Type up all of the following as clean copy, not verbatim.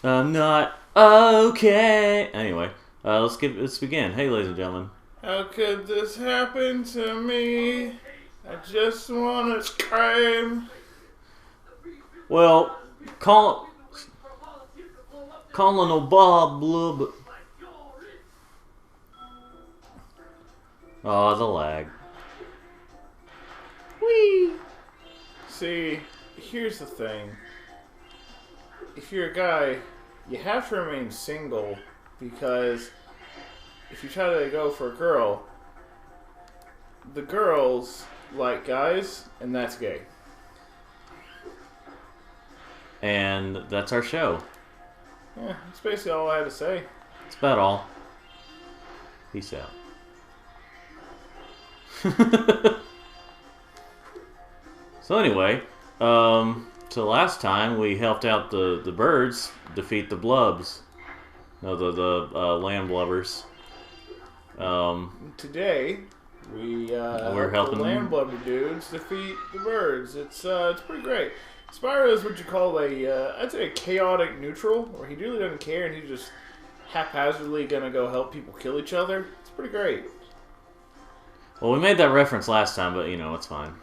I'm not okay. Anyway, let's begin. Hey, ladies and gentlemen. How could this happen to me? I just wanna scream. Well, calling no Bob Blub. Oh, the lag. Whee! See, here's the thing. If you're a guy, you have to remain single because if you try to go for a girl, the girls like guys, and that's gay. And that's our show. Yeah, that's basically all I had to say. That's about all. Peace out. So anyway, so last time we helped out the birds defeat the blubs. No, the land blubbers. Today we're helping the land blubber dudes defeat the birds. It's pretty great. Spyro is what you call I'd say a chaotic neutral, where he really doesn't care and he's just haphazardly gonna go help people kill each other. It's pretty great. Well, we made that reference last time, but you know, it's fine.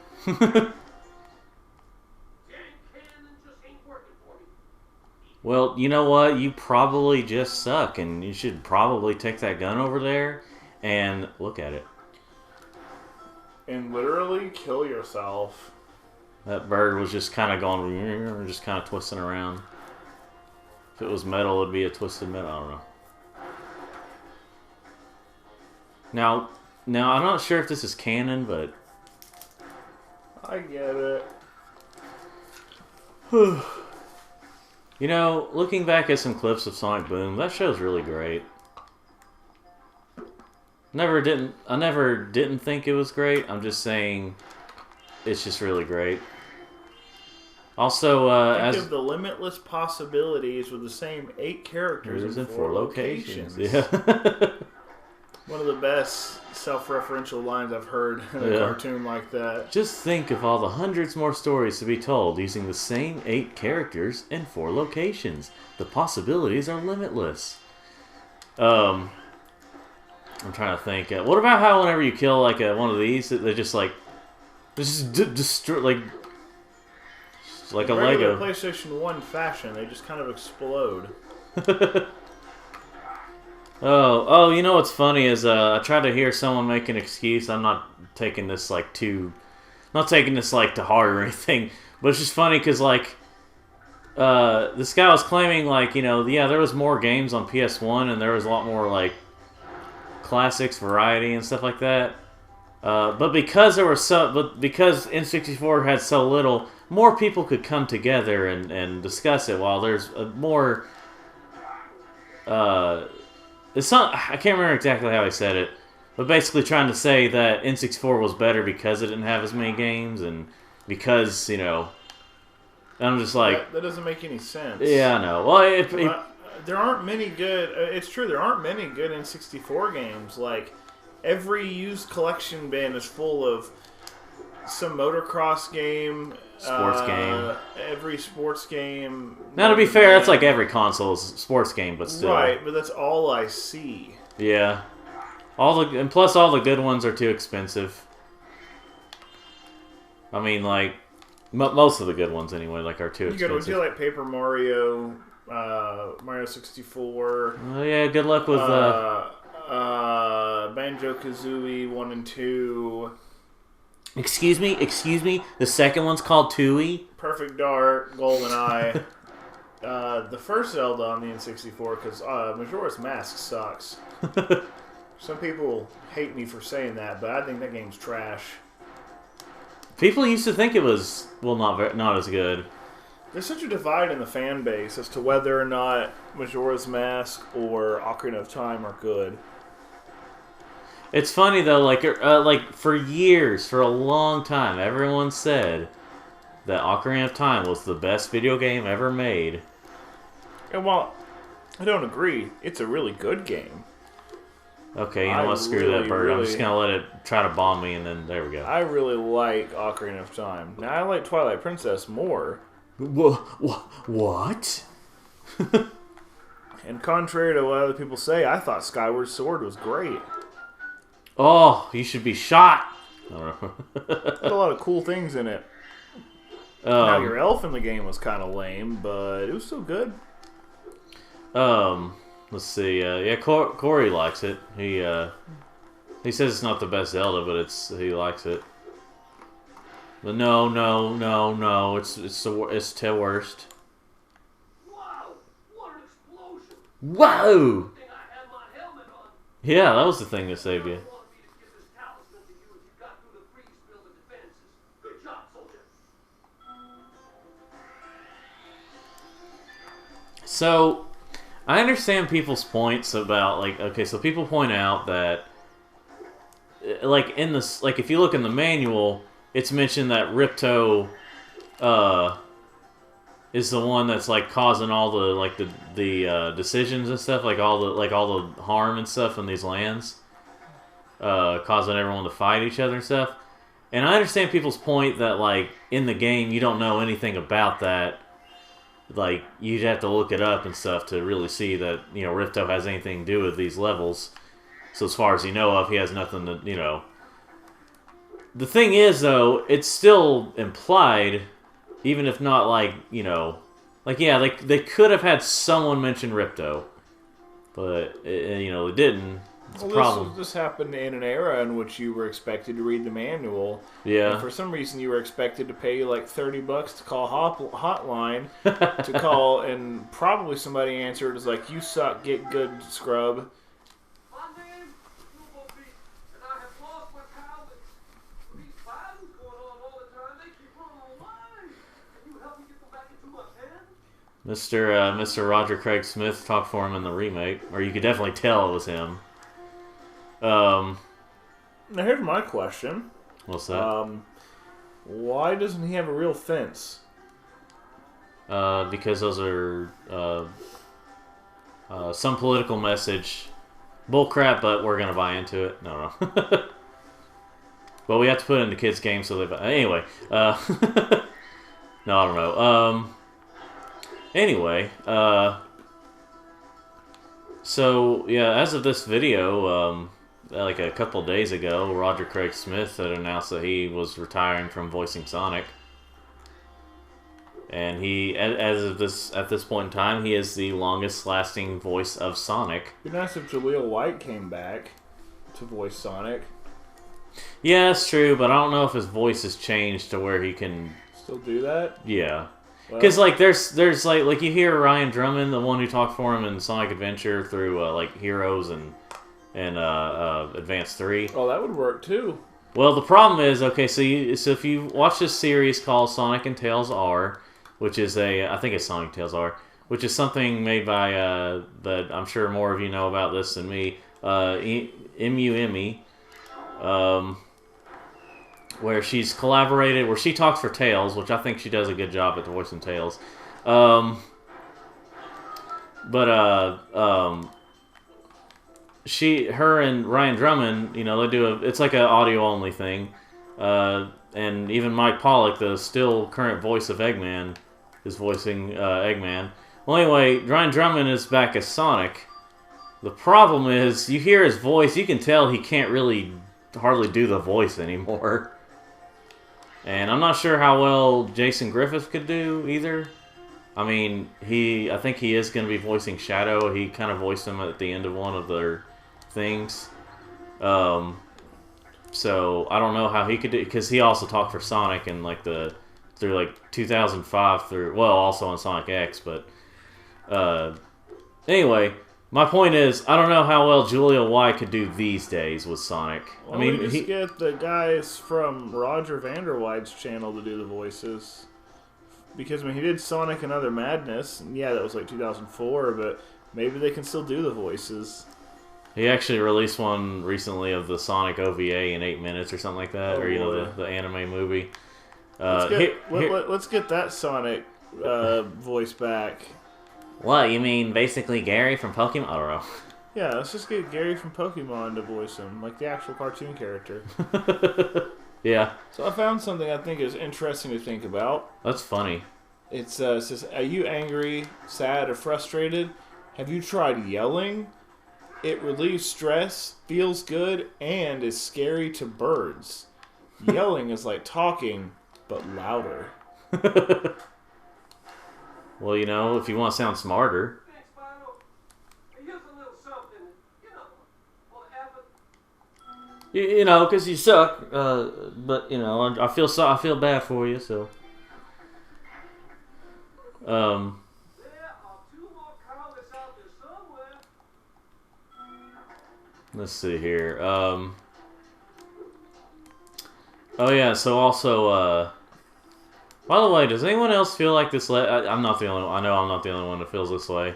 Well, you know what? You probably just suck, and you should probably take that gun over there and look at it. And literally kill yourself. That bird was just kind of going, just kind of twisting around. If it was metal, it'd be a twisted metal. I don't know. Now I'm not sure if this is canon, but I get it. You know, looking back at some clips of Sonic Boom, that show's really great. I never didn't think it was great. I'm just saying, it's just really great. Also, think of the limitless possibilities with the same 8 characters in 4 locations. Yeah. One of the best self-referential lines I've heard in a cartoon like that. Just think of all the hundreds more stories to be told using the same 8 characters in 4 locations. The possibilities are limitless. I'm trying to think. What about how whenever you kill like one of these, they just like destroy like a Lego PlayStation 1 fashion? They just kind of explode. Oh, you know what's funny is I tried to hear someone make an excuse. I'm not taking this to heart or anything, but it's just funny because like this guy was claiming like, you know, yeah, there was more games on PS1 and there was a lot more like classics, variety, and stuff like that. But because because N64 had so little, more people could come together and discuss it. While there's more. It's not. I can't remember exactly how he said it, but basically trying to say that N64 was better because it didn't have as many games, and because, you know, I'm just like that doesn't make any sense. Yeah, I know. Well, there aren't many good. It's true. There aren't many good N64 games. Like every used collection bin is full of some motocross game, sports game. Every sports game. Now, to be fair, that's like every console's sports game, but still. Right, but that's all I see. Yeah, plus all the good ones are too expensive. I mean, like most of the good ones anyway, like are too expensive. You like Paper Mario, Mario 64. Oh yeah, good luck with Banjo-Kazooie 1 and 2. Excuse me. The second one's called Tooie. Perfect Dark, GoldenEye. The first Zelda on the N64, because Majora's Mask sucks. Some people hate me for saying that, but I think that game's trash. People used to think it was, well, not as good. There's such a divide in the fan base as to whether or not Majora's Mask or Ocarina of Time are good. It's funny though, like for years, for a long time, everyone said that Ocarina of Time was the best video game ever made. And while I don't agree, it's a really good game. Okay, you know what? Screw that bird. I'm just gonna let it try to bomb me, and then there we go. I really like Ocarina of Time. Now I like Twilight Princess more. What? contrary to what other people say, I thought Skyward Sword was great. Oh, you should be shot. I don't know. Had a lot of cool things in it. Now, your elf in the game was kind of lame, but it was still good. Let's see. Yeah, Corey likes it. He says it's not the best Zelda, but he likes it. But no, it's the worst. Wow! What an explosion! Whoa! Good thing I had my helmet on. Yeah, that was the thing that saved you. I wanted me to give this talisman to you if you got through the freeze building defenses. Good job, soldier. So, I understand people's points about, like, okay, so people point out that, like, if you look in the manual, it's mentioned that Ripto, is the one that's, like, causing all the, like, the decisions and stuff, like all the harm and stuff in these lands, causing everyone to fight each other and stuff. And I understand people's point that, like, in the game, you don't know anything about that. Like, you'd have to look it up and stuff to really see that, you know, Ripto has anything to do with these levels. So as far as you know of, he has nothing to, you know. The thing is, though, it's still implied, even if not, like, you know, like, yeah, they could have had someone mention Ripto, but, you know, they didn't. It's a problem. This happened in an era in which you were expected to read the manual. Yeah. And for some reason, you were expected to pay like $30 to call hotline to call, and probably somebody answered as like, "You suck, get good, scrub." My name is Snowball Beat, and I have lost my talents. These battles going on all the time, they keep running online. Can you help me get them back into my pen? Mr. Roger Craig Smith talked for him in the remake, or you could definitely tell it was him. Now here's my question. What's that? Why doesn't he have a real fence? Because those are some political message. Bullcrap, but we're gonna buy into it. No. But we have to put it in the kids' game, so they buy. Anyway, no, I don't know. Anyway, so yeah, as of this video, like a couple days ago, Roger Craig Smith had announced that he was retiring from voicing Sonic. And he, at this point in time, he is the longest-lasting voice of Sonic. It'd be nice if Jaleel White came back to voice Sonic. Yeah, it's true, but I don't know if his voice has changed to where he can still do that. Yeah, because like there's like you hear Ryan Drummond, the one who talked for him in Sonic Adventure through like Heroes and Advance 3. Oh, that would work too. Well, the problem is, okay, so if you watch this series called Sonic and Tails R, which is I think it's Sonic Tails R, which is something made by that I'm sure more of you know about this than me, MUME, where she's collaborated, where she talks for Tails, which I think she does a good job at voicing Tails. Her and Ryan Drummond, you know, they do it's like an audio only thing, and even Mike Pollock, the still current voice of Eggman, is voicing Eggman. Well, anyway, Ryan Drummond is back as Sonic. The problem is, you hear his voice, you can tell he can't really hardly do the voice anymore. And I'm not sure how well Jason Griffith could do either. I mean, I think he is going to be voicing Shadow. He kind of voiced him at the end of one of their things. So I don't know how he could do, because he also talked for Sonic in like through like 2005 also on Sonic X, but anyway, my point is, I don't know how well Julia White could do these days with Sonic. Well, I mean, we just get the guys from Roger Vanderweid's channel to do the voices. Because, I mean, he did Sonic and Other Madness, and yeah, that was like 2004, but maybe they can still do the voices. He actually released one recently of the Sonic OVA in 8 minutes or something like that, or, you know, the anime movie. Let's get that Sonic voice back. What, you mean basically Gary from Pokemon? I don't know. Yeah, let's just get Gary from Pokemon to voice him, like the actual cartoon character. Yeah. So I found something I think is interesting to think about. That's funny. It says, are you angry, sad, or frustrated? Have you tried yelling? It relieves stress, feels good, and is scary to birds. Yelling is like talking, but louder. Well, you know, if you want to sound smarter. Thanks, Spyro. Hey, here's a little something, you know, for the effort. You know, because you suck. But you know, I feel bad for you. So, There are 2 more cowards out there somewhere. let's see here. Oh yeah. So also, by the way, does anyone else feel like this? I'm not the only one. I know I'm not the only one that feels this way.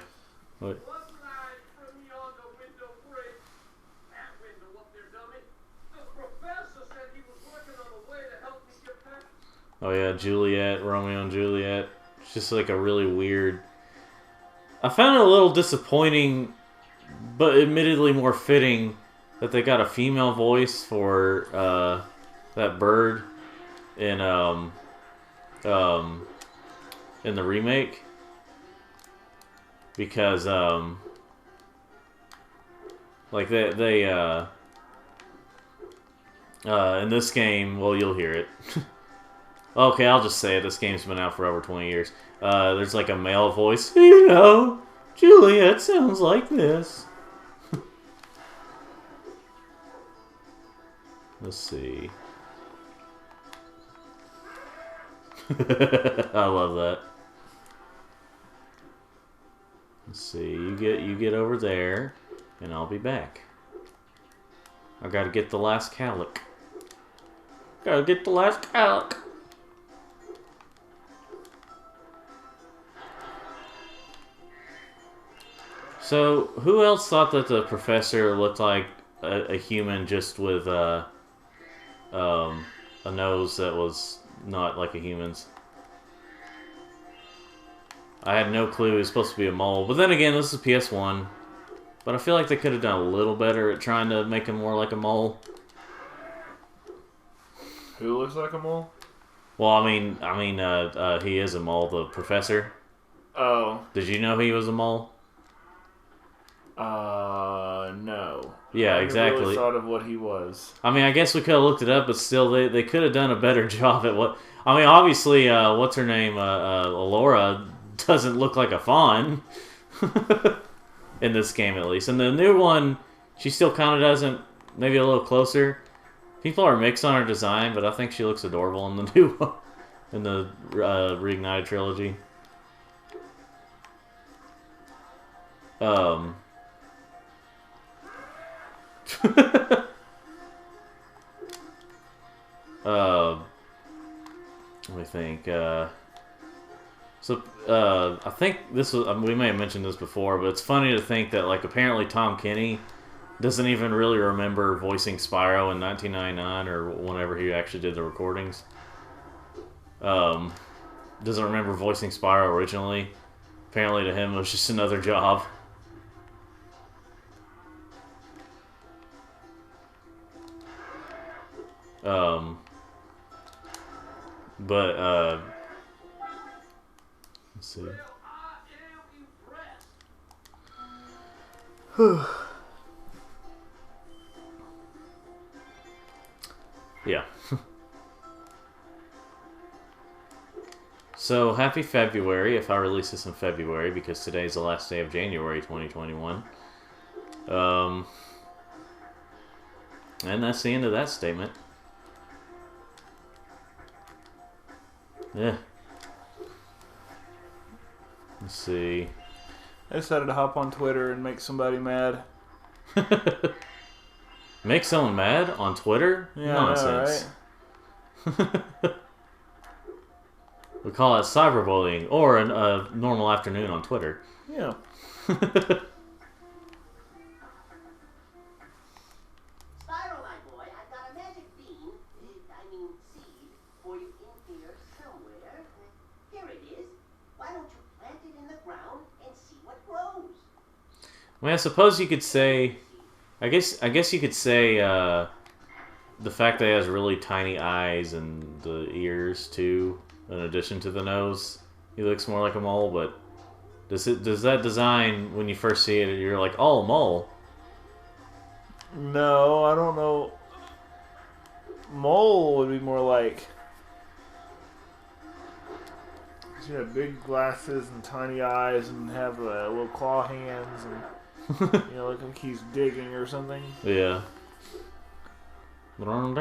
But, What line from yonder window break? That window up there, dummy. The professor said he was working on a way to help me get back. oh yeah, Juliet, Romeo and Juliet. It's just like a really weird. I found it a little disappointing, but admittedly more fitting that they got a female voice for that bird in the remake, because like they in this game, well, you'll hear it. Okay, I'll just say it. This game's been out for over 20 years. There's like a male voice. You know, Juliet sounds like this. Let's see. I love that. Let's see. You get over there, and I'll be back. I gotta get the last calic. Gotta get the last calic. So, who else thought that the professor looked like a human just with a nose that was not like a human's? I had no clue he was supposed to be a mole. But then again, this is PS1. But I feel like they could have done a little better at trying to make him more like a mole. Who looks like a mole? Well, I mean, he is a mole, the professor. Oh. Did you know he was a mole? No. Yeah, I exactly. really thought of what he was. I mean, I guess we could have looked it up, but still, they could have done a better job at what... I mean, obviously, what's her name? Laura doesn't look like a fawn. In this game, at least. And the new one, she still kind of doesn't. Maybe a little closer. People are mixed on her design, but I think she looks adorable in the new one. In the Reignited trilogy. Let me think. I think this was. We may have mentioned this before, but it's funny to think that, like, apparently Tom Kenny doesn't even really remember voicing Spyro in 1999 or whenever he actually did the recordings. Doesn't remember voicing Spyro originally. Apparently to him it was just another job. Let's see. Well, I am impressed. Yeah. So, happy February if I release this in February, because today's the last day of January 2021. And that's the end of that statement. Yeah. Let's see. I decided to hop on Twitter and make somebody mad. Make someone mad on Twitter? Yeah, Nonsense. I know, right? We call it cyberbullying, or a normal afternoon on Twitter. Yeah. Spyro, my boy, I've got a magic bean, seed, for you in here somewhere. Here it is. Why don't you plant it in the ground and see what grows? Well, I suppose you could say... I guess you could say the fact that he has really tiny eyes and the ears, too, in addition to the nose. He looks more like a mole, but... Does that design, when you first see it, you're like, oh, mole? No, I don't know. Mole would be more like... He had big glasses and tiny eyes and have little claw hands and look like he's digging or something. Yeah. Of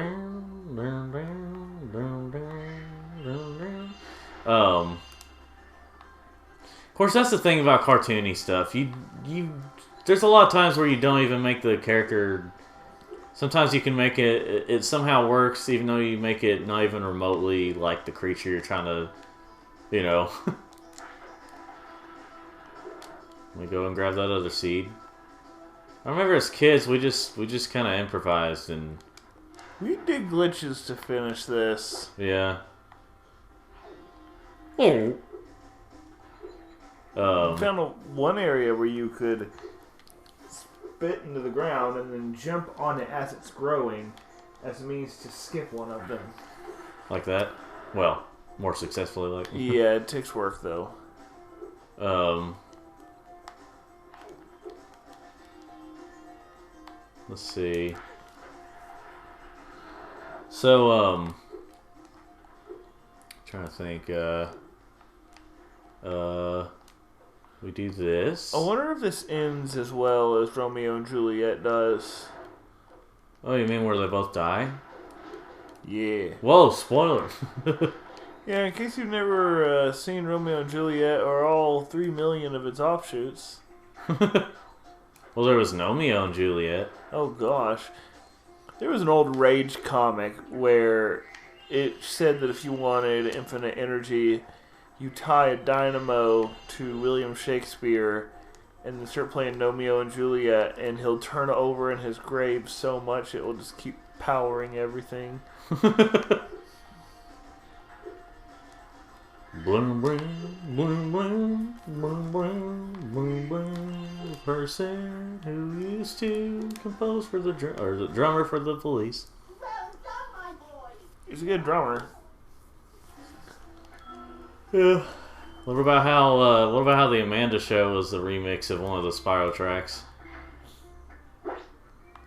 course, that's the thing about cartoony stuff. There's a lot of times where you don't even make the character. Sometimes you can make it somehow works, even though you make it not even remotely like the creature you're trying to. Let me go and grab that other seed. I remember as kids, we just kind of improvised and... We did glitches to finish this. Yeah. Oh. We found one area where you could spit into the ground and then jump on it as it's growing as a means to skip one of them. Like that? Well... More successfully, like. Yeah, it takes work though. Let's see. So, trying to think. We do this. I wonder if this ends as well as Romeo and Juliet does. Oh, you mean where they both die? Yeah. Whoa! Spoiler. Yeah, in case you've never seen Romeo and Juliet or all 3 million of its offshoots. Well, there was Romeo and Juliet. Oh gosh. There was an old Rage comic where it said that if you wanted infinite energy, you tie a dynamo to William Shakespeare and then start playing Romeo and Juliet, and he'll turn over in his grave so much it will just keep powering everything. Bloom, bloom, bloom, bloom, bloom, bloom, bloom, bloom. Person who used to compose for the drummer for the Police. Well done, my boy. He's a good drummer. Yeah. What about how the Amanda Show was the remix of one of the Spyro tracks?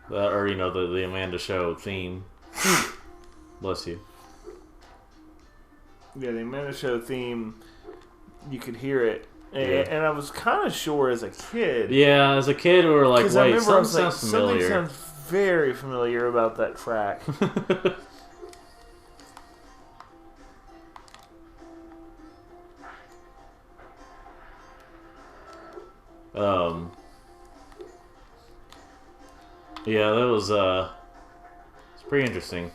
The Amanda Show theme. Bless you. Yeah, the Amanda Show theme, you could hear it. Yeah. And I was kind of sure as a kid. Yeah, as a kid we were like, Because I wait, remember something sounds familiar. Something sounds very familiar about that track. Yeah, that was it's pretty interesting.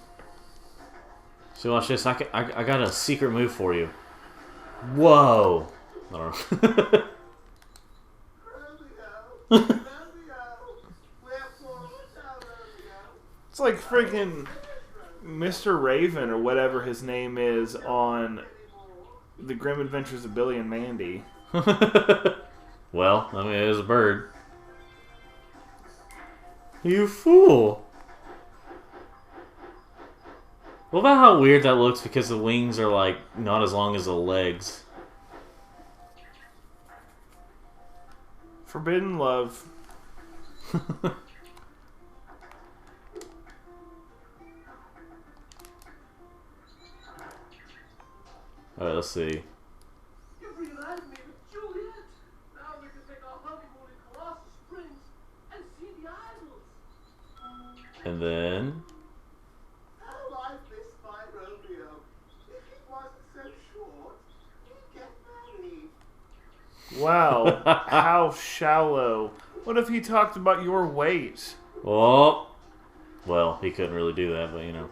So watch this. I got a secret move for you. Whoa! I don't know. It's like freaking Mr. Raven or whatever his name is on The Grim Adventures of Billy and Mandy. Well, I mean, it is a bird. You fool! What about how weird that looks because the wings are like not as long as the legs? Forbidden Love. Alright, let's see. You reunited me with Juliet. Now we can take our honeymoon in Colossus Springs and see the idols. And then... Oh, I miss my Romeo. If he wasn't so short, he'd get married. Wow, how shallow. What if he talked about your weight? Oh! Well, he couldn't really do that, but you know.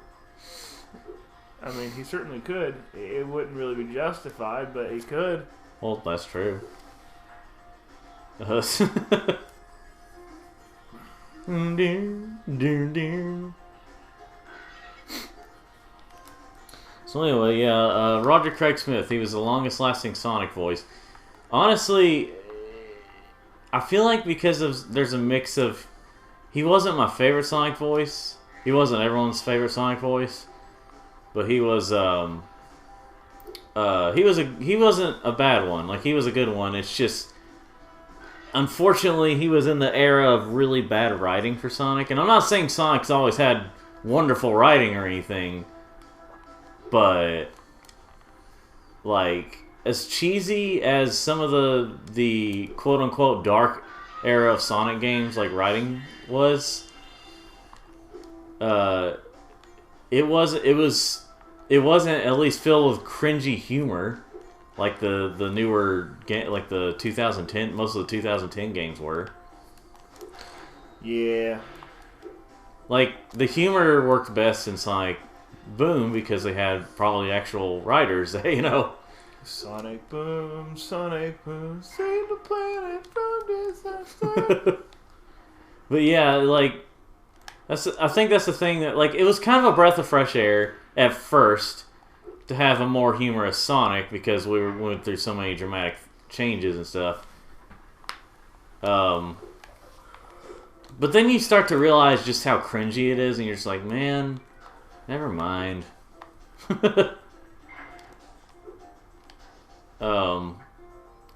I mean, he certainly could. It wouldn't really be justified, but he could. Well, that's true. So anyway, yeah, Roger Craig Smith, he was the longest lasting Sonic voice. Honestly, I feel like there's a mix of... He wasn't my favorite Sonic voice. He wasn't everyone's favorite Sonic voice. But he was, he wasn't a bad one. Like, he was a good one. It's just, unfortunately, he was in the era of really bad writing for Sonic. And I'm not saying Sonic's always had wonderful writing or anything, but like as cheesy as some of the quote unquote dark era of Sonic games like writing was, it wasn't at least filled with cringy humor like the newer game, like the 2010, most of the 2010 games were. Yeah. Like the humor worked best in Sonic Boom because they had probably actual writers that, you know. Sonic Boom, save the planet from disaster. But yeah, like I think that's the thing that, like, it was kind of a breath of fresh air at first to have a more humorous Sonic because we went through so many dramatic changes and stuff. But then you start to realize just how cringy it is, and you're just like, man, never mind.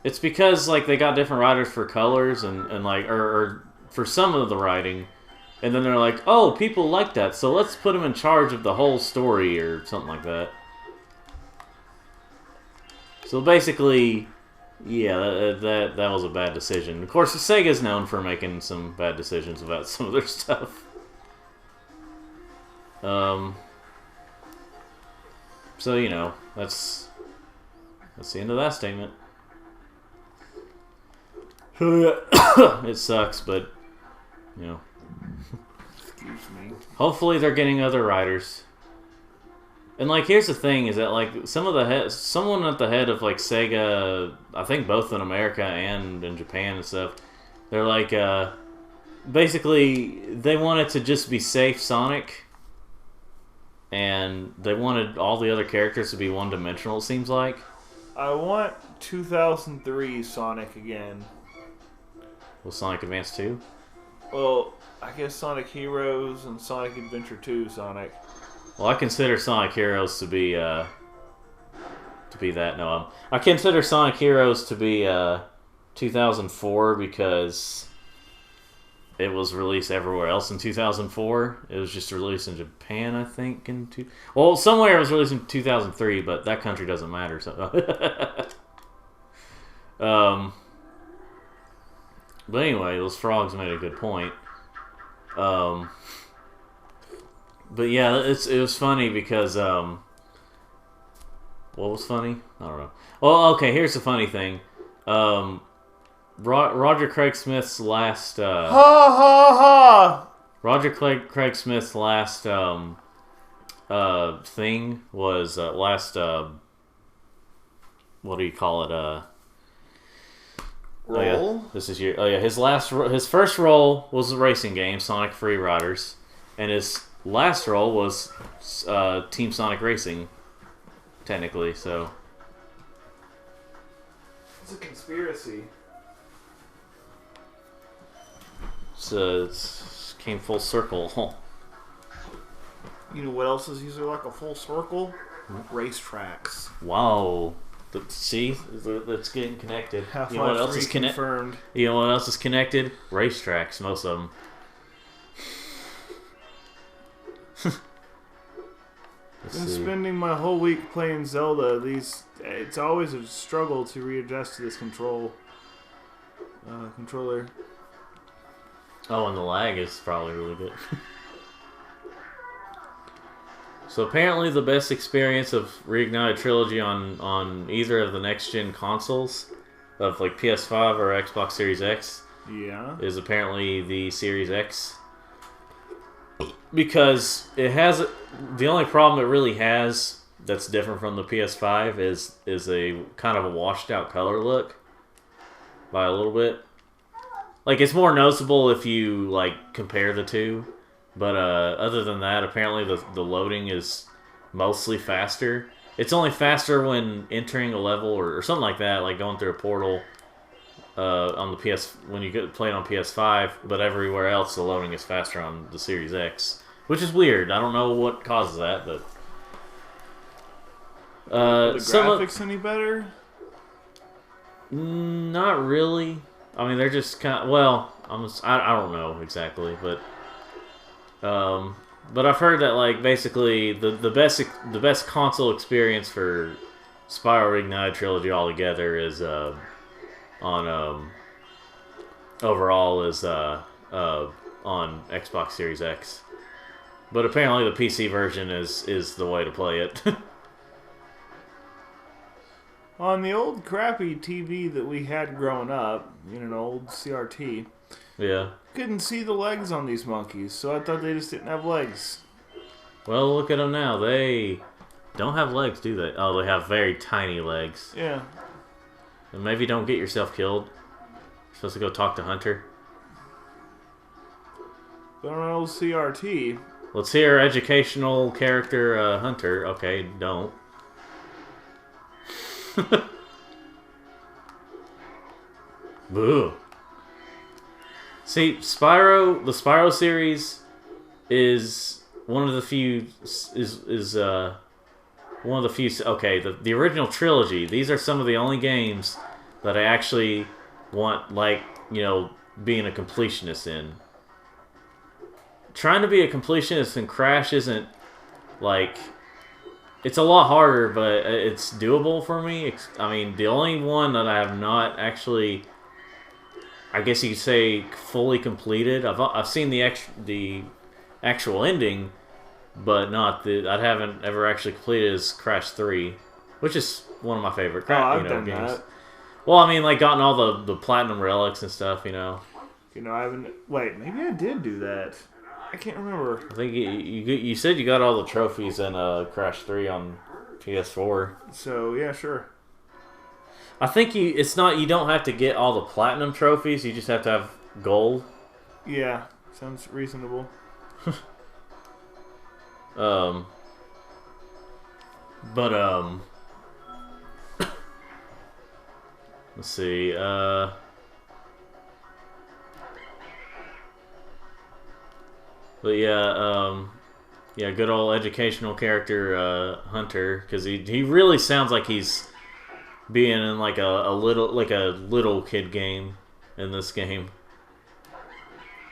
It's because like they got different writers for colors and like or for some of the writing, and then they're like, oh, people like that, so let's put them in charge of the whole story or something like that. So basically, yeah, that was a bad decision. Of course, Sega's known for making some bad decisions about some of their stuff. So you know, that's the end of that statement. It sucks, but you know. Excuse me. Hopefully, they're getting other writers. And like, here's the thing: is that like someone at the head of like Sega, I think both in America and in Japan and stuff, they're like, basically they wanted to just be safe Sonic, and they wanted all the other characters to be one-dimensional. It seems like. I want 2003 Sonic again. Well, Sonic Advance 2? Well, I guess Sonic Heroes and Sonic Adventure 2 Sonic. Well, I consider Sonic Heroes to be that. No, I consider Sonic Heroes to be 2004 because it was released everywhere else in 2004. It was just released in Japan, I think. Well, somewhere it was released in 2003, but that country doesn't matter. So, but anyway, those frogs made a good point. But yeah, it was funny because what was funny? I don't know. Well, okay, here's the funny thing. Roger Craig Smith's last ha ha ha. Roger Craig Smith's last thing was last what do you call it? Roll. Oh yeah, this is his first role was a racing game, Sonic Free Riders, and his last role was Team Sonic Racing, technically. So it's a conspiracy. So it came full circle. You know what else is usually like a full circle? Racetracks. Wow. See, that's getting connected. Half-Life you know what else 3 is confirmed. You know what else is connected? Racetracks, most of them. Been spending my whole week playing Zelda. It's always a struggle to readjust to this controller. Oh, and the lag is probably really good. So apparently the best experience of Reignited Trilogy on either of the next-gen consoles of like PS5 or Xbox Series X is apparently the Series X. Because it has... The only problem it really has that's different from the PS5 is a kind of a washed-out color look. By a little bit. Like, it's more noticeable if you, like, compare the two. But other than that, apparently the loading is mostly faster. It's only faster when entering a level or something like that, like going through a portal on the when you play it on PS5. But everywhere else, the loading is faster on the Series X, which is weird. I don't know what causes that, but the graphics any better? Not really. I mean, they're just kind of, well, I don't know exactly, but I've heard that like basically the best console experience for Spyro Reignited trilogy altogether is on overall is on Xbox Series X. But apparently the PC version is the way to play it. On the old crappy TV that we had growing up, in an old CRT, Yeah. couldn't see the legs on these monkeys, so I thought they just didn't have legs. Well, look at them now. They don't have legs, do they? Oh, they have very tiny legs. Yeah. And maybe don't get yourself killed. You're supposed to go talk to Hunter. But on an old CRT... Let's hear educational character Hunter. Okay, don't. Boo. See, the Spyro series is one of the few one of the few. Okay, the original trilogy. These are some of the only games that I actually want, like, being a completionist in. Trying to be a completionist in Crash isn't like. It's a lot harder, but it's doable for me. I mean, the only one that I have not actually, I guess you could say, fully completed. I've seen the actual ending, but not I haven't ever actually completed is Crash 3, which is one of my favorite I've done games. that. Well, I mean, like gotten all the platinum relics and stuff. I haven't. Wait, maybe I did do that. I can't remember. I think you said you got all the trophies in Crash 3 on PS4. So yeah, sure. I think you don't have to get all the platinum trophies. You just have to have gold. Yeah, sounds reasonable. Let's see. But yeah, good old educational character Hunter, because he really sounds like he's being in like a little kid game in this game.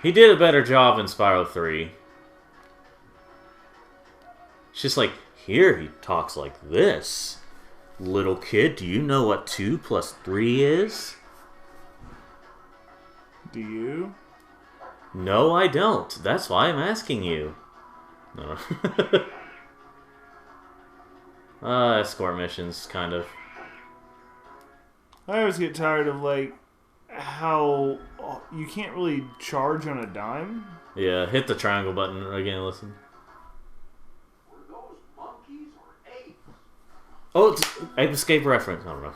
He did a better job in Spyro 3. It's just like, here he talks like this. Little kid, do you know what 2 + 3 is? Do you? No, I don't. That's why I'm asking you. No. Escort missions, kind of. I always get tired of like how you can't really charge on a dime. Yeah, hit the triangle button again. Listen. Were those monkeys or apes? Oh, it's Ape Escape reference. I don't know.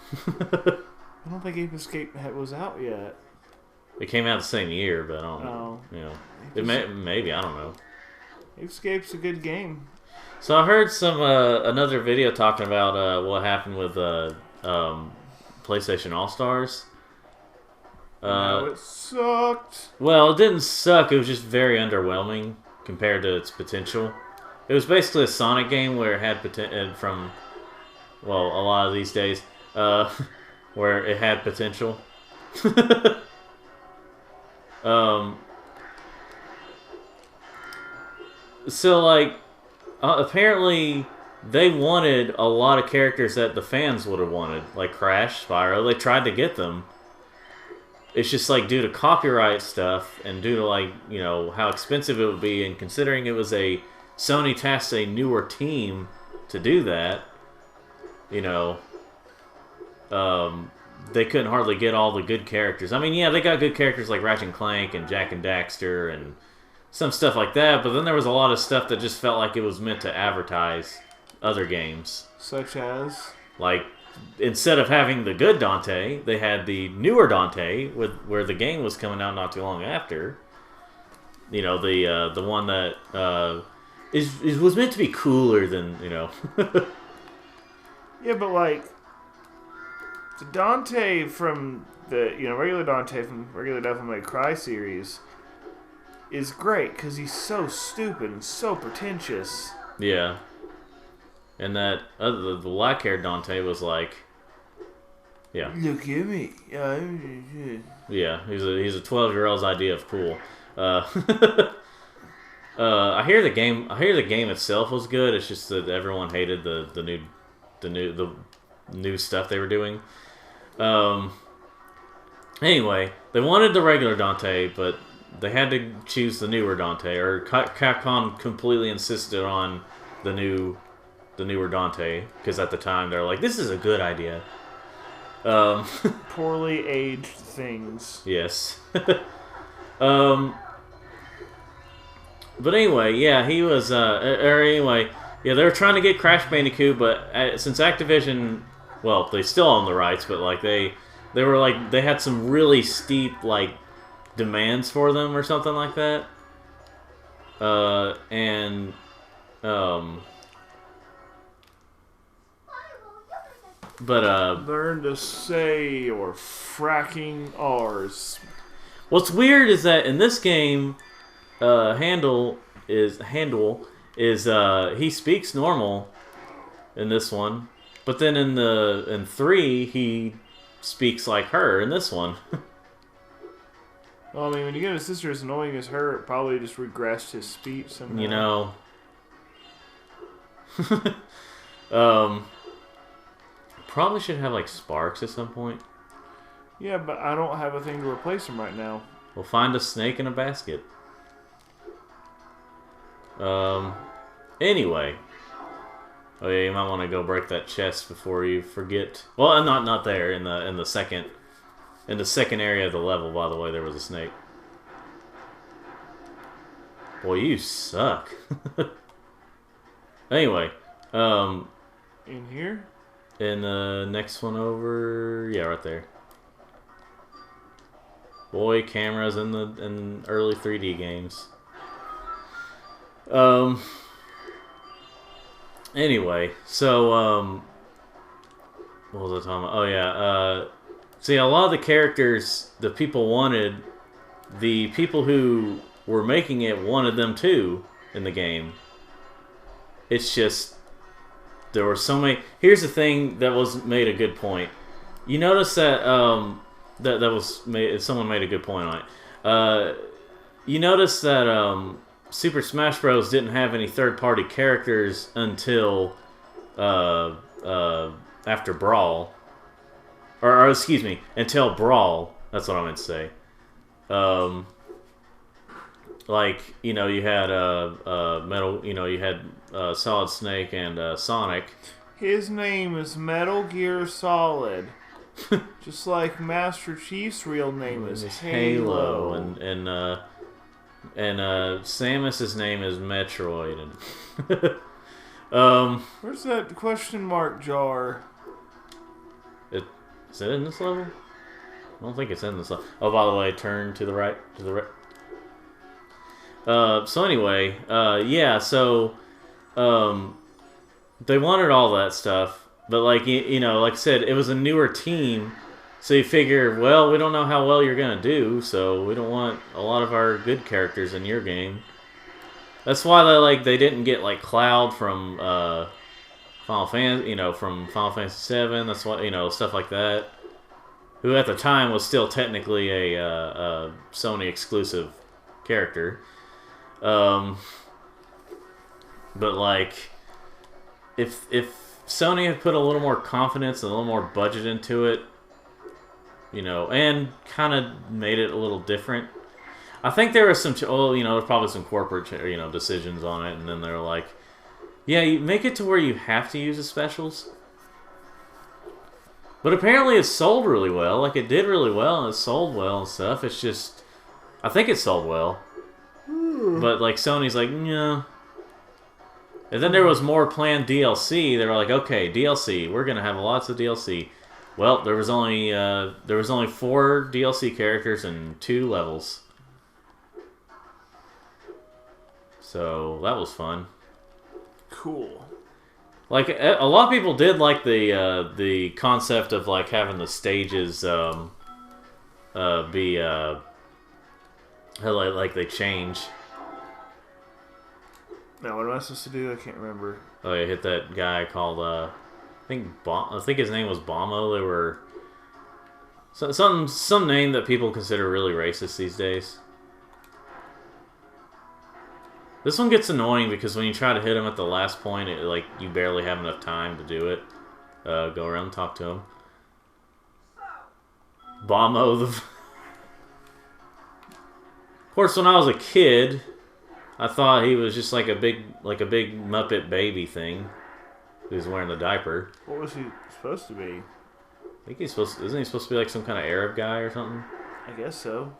I don't think Ape Escape was out yet. It came out the same year, but I don't know. Maybe I don't know. Ape Escape's a good game. So I heard some another video talking about what happened with PlayStation All Stars. No, it sucked. Well, it didn't suck. It was just very underwhelming compared to its potential. It was basically a Sonic game where it had potential from, well, a lot of these days, where it had potential. So like, apparently they wanted a lot of characters that the fans would have wanted, like Crash, Spyro. They tried to get them. It's just like due to copyright stuff and due to like, how expensive it would be, and considering it was Sony tasked a newer team to do that, they couldn't hardly get all the good characters. I mean, yeah, they got good characters like Ratchet and Clank and Jak and Daxter and some stuff like that, but then there was a lot of stuff that just felt like it was meant to advertise other games. Such as? Like, instead of having the good Dante, they had the newer Dante, where the game was coming out not too long after. The one that was meant to be cooler than, Yeah, but like, the Dante from the, regular Dante from regular Devil May Cry series is great because he's so stupid and so pretentious. Yeah. And that the black-haired Dante was like, Yeah. Look at me. Yeah, he's a 12-year-old's idea of cool. I hear the game itself was good. It's just that everyone hated the new stuff they were doing. Anyway, they wanted the regular Dante, but they had to choose the newer Dante. Or Capcom completely insisted on the newer Dante because at the time they're like, this is a good idea. Poorly aged things. Yes. But anyway, yeah, he was. Or anyway, yeah, they were trying to get Crash Bandicoot, but since Activision, well, they still own the rights, but like they were like they had some really steep like demands for them or something like that. And but Learn to say your fracking R's. what's weird is that in this game, Handel is he speaks normal in this one, but then in 3 he speaks like her in this one. Well, I mean, when you get a sister as annoying as her, it probably just regressed his speech somehow. You know. Probably should have like Sparks at some point. Yeah, but I don't have a thing to replace him right now. We'll find a snake in a basket. Anyway. Oh yeah, you might want to go break that chest before you forget. Well, not there in the second area of the level. By the way, there was a snake. Boy, you suck. Anyway, In here? in the next one over, yeah, right there. Boy, cameras in early 3D games. Anyway, so what was I talking about? Oh yeah, see, a lot of the characters the people wanted, the people who were making it wanted them too in the game. It's just there were so many. Here's the thing that was made a good point. You notice that that was made. Someone made a good point on it. You notice that Super Smash Bros. Didn't have any third-party characters until after Brawl, or excuse me, until Brawl. That's what I meant to say. Like, you know, you had Metal. You know, you had Solid Snake and Sonic. His name is Metal Gear Solid. Just like Master Chief's real name is Halo. And Samus's name is Metroid. Where's that question mark jar? Is it in this level? I don't think it's in this level. Oh, by the way, turn to the right. To the right. So anyway, yeah. So, they wanted all that stuff, but like you know, like I said, it was a newer team. So you figure, well, we don't know how well you're gonna do, so we don't want a lot of our good characters in your game. That's why they didn't get like Cloud from Final Fantasy, from Final Fantasy VII. That's why, stuff like that. Who at the time was still technically a Sony exclusive character. But like, if Sony had put a little more confidence and a little more budget into it, and kind of made it a little different. I think there was there's probably some corporate, decisions on it, and then they're like, yeah, you make it to where you have to use the specials. But apparently it sold really well. Like, it did really well, and it sold well and stuff. It's just, I think it sold well. But, like, Sony's like, yeah. And then there was more planned DLC. They were like, okay, DLC. We're going to have lots of DLC. Well, there was only 4 DLC characters and 2 levels. So that was fun. Cool. Like, a lot of people did like the concept of like having the stages be like they change. Now, what am I supposed to do? I can't remember. Oh, you hit that guy called I think his name was Bomo. So, some name that people consider really racist these days. This one gets annoying because when you try to hit him at the last point, like you barely have enough time to do it. Go around and talk to him. Bombo the. Of course, when I was a kid, I thought he was just like a big Muppet baby thing. He was wearing a diaper. What was he supposed to be? I think he's supposed. Isn't he supposed to be like some kind of Arab guy or something? I guess so.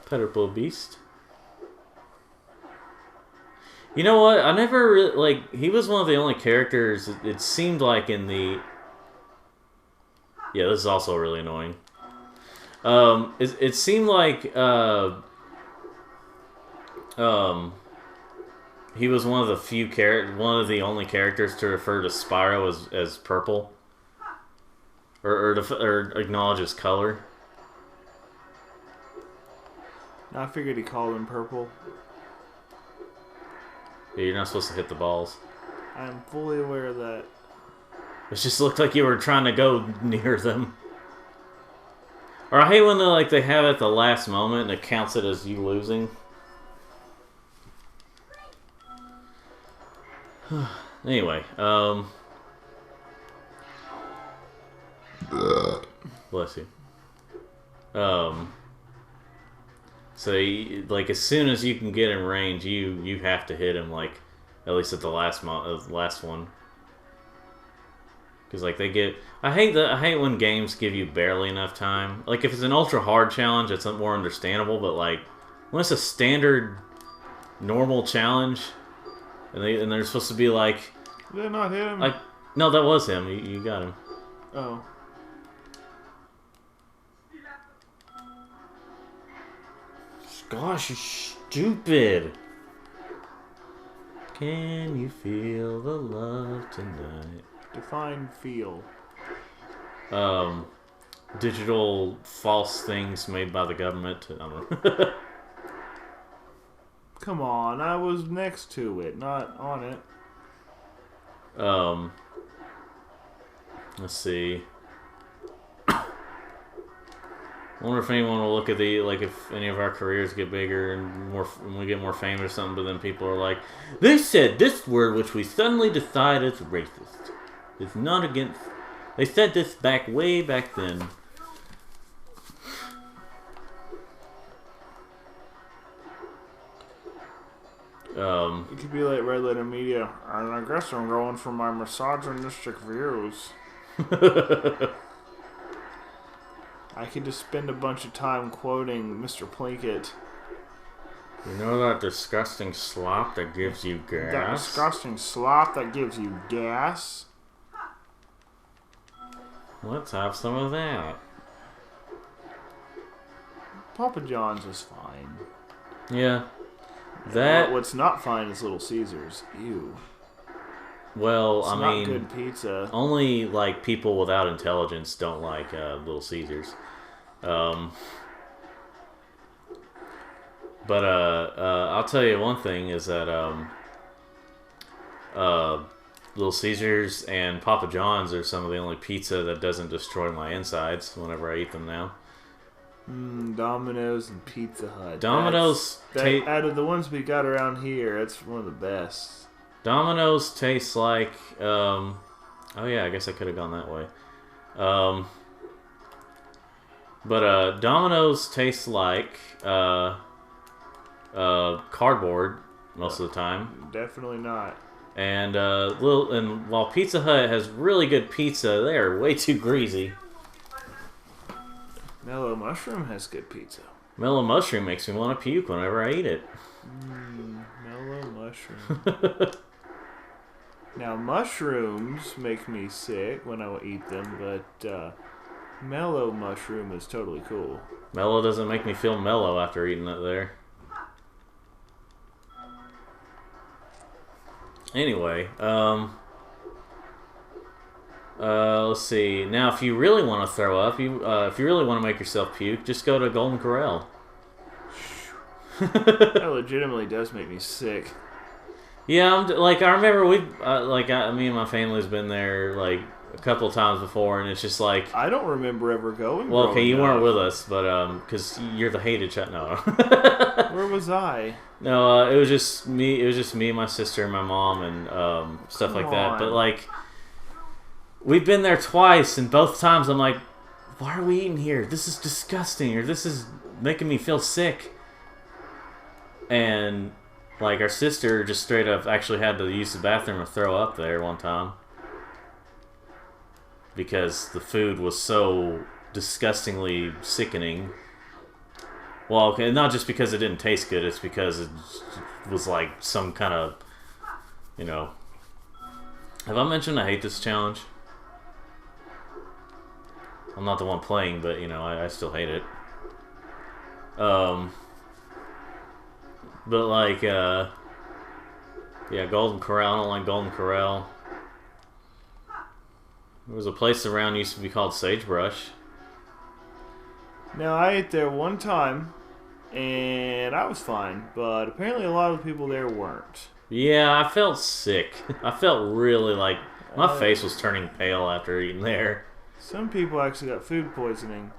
Purple Beast. You know what? I never really, like. He was one of the only characters. It seemed like in the. Yeah, this is also really annoying. It seemed like he was one of the only characters to refer to Spyro as purple, or acknowledge his color. I figured he called him purple. Yeah, you're not supposed to hit the balls. I'm fully aware of that. It just looked like you were trying to go near them. Or I hate when they have it at the last moment and it counts it as you losing. Anyway, bless you. So, as soon as you can get in range, you have to hit him, at least at the last one. Because, they get... I hate when games give you barely enough time. If it's an ultra-hard challenge, it's more understandable, but, when it's a standard, normal challenge, and they're supposed to be, Did they not hit him? No, that was him. You got him. Oh. Gosh, you're stupid. Can you feel the love tonight? Define feel. Digital false things made by the government. I don't know. Come on, I was next to it, not on it. Let's see. I wonder if anyone will look at if any of our careers get bigger and we get more famous or something, but then people are like, they said this word which we suddenly decide is racist. It's not against... They said this way back then. It could be like Red Letter Media, and I guess I'm going for my misogynistic views. I could just spend a bunch of time quoting Mr. Plinkett. You know that disgusting slop that gives you gas? That disgusting slop that gives you gas? Let's have some of that. Papa John's is fine. Yeah. What's not fine is Little Caesars. Ew. Well, it's not good pizza. Only people without intelligence don't like Little Caesars. But I'll tell you one thing is that Little Caesars and Papa John's are some of the only pizza that doesn't destroy my insides whenever I eat them now. Domino's and Pizza Hut. Domino's... out of the ones we got around here, that's one of the best. Domino's tastes like... oh yeah, I guess I could have gone that way. But Domino's tastes like cardboard most of the time. Definitely not. And while Pizza Hut has really good pizza, they are way too greasy. Mellow Mushroom has good pizza. Mellow Mushroom makes me want to puke whenever I eat it. Mellow Mushroom. Now, mushrooms make me sick when I eat them, but Mellow Mushroom is totally cool. Mellow doesn't make me feel mellow after eating it there. Anyway, let's see. Now, if you really want to throw up, if you really want to make yourself puke, just go to Golden Corral. That legitimately does make me sick. Yeah, I remember me and my family's been there a couple of times before, and it's just like, I don't remember ever going. well, okay, you growing weren't up. with us, but because you're the hated child. No, Where was I? no, it was just me. It was just me and my sister and my mom and stuff like that. But on. like, we've been there twice, and both times I'm like, why are we eating here? This is disgusting, or this is making me feel sick. And like, our sister just straight up actually had to use the bathroom and throw up there one time because the food was so disgustingly sickening. Well, okay, not just because it didn't taste good, it's because it was like some kind of, you know... Have I mentioned I hate this challenge? I'm not the one playing, but, you know, I still hate it. But, like, yeah, Golden Corral. I don't like Golden Corral. There was a place around used to be called Sagebrush. Now, I ate there one time, and I was fine, but apparently a lot of the people there weren't. Yeah, I felt sick. I felt really like my face was turning pale after eating there. Some people actually got food poisoning.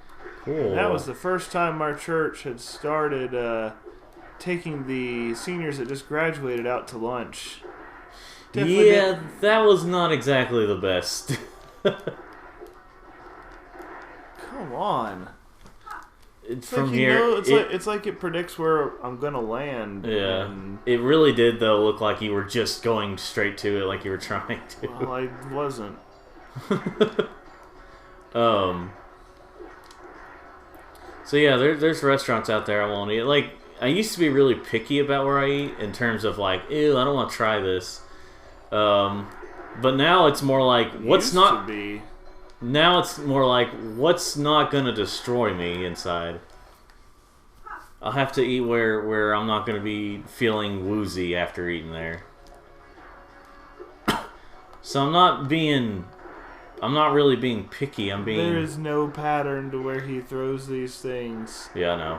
Cool. And that was the first time our church had started taking the seniors that just graduated out to lunch. Definitely Yeah, that was not exactly the best. Come on. From like, here, it's like it predicts where I'm gonna land. yeah, and, it really did though look like you were just going straight to it, like you were trying to. well, I wasn't. So yeah, there's restaurants out there I won't eat. Like, I used to be really picky about where I eat in terms of like, ew, I don't want to try this. But now it's more like, what's Used not... to be. Now it's more like, what's not gonna destroy me inside? I'll have to eat where I'm not gonna be feeling woozy after eating there. So I'm not really being picky. I'm being... There is no pattern to where he throws these things. Yeah, I know.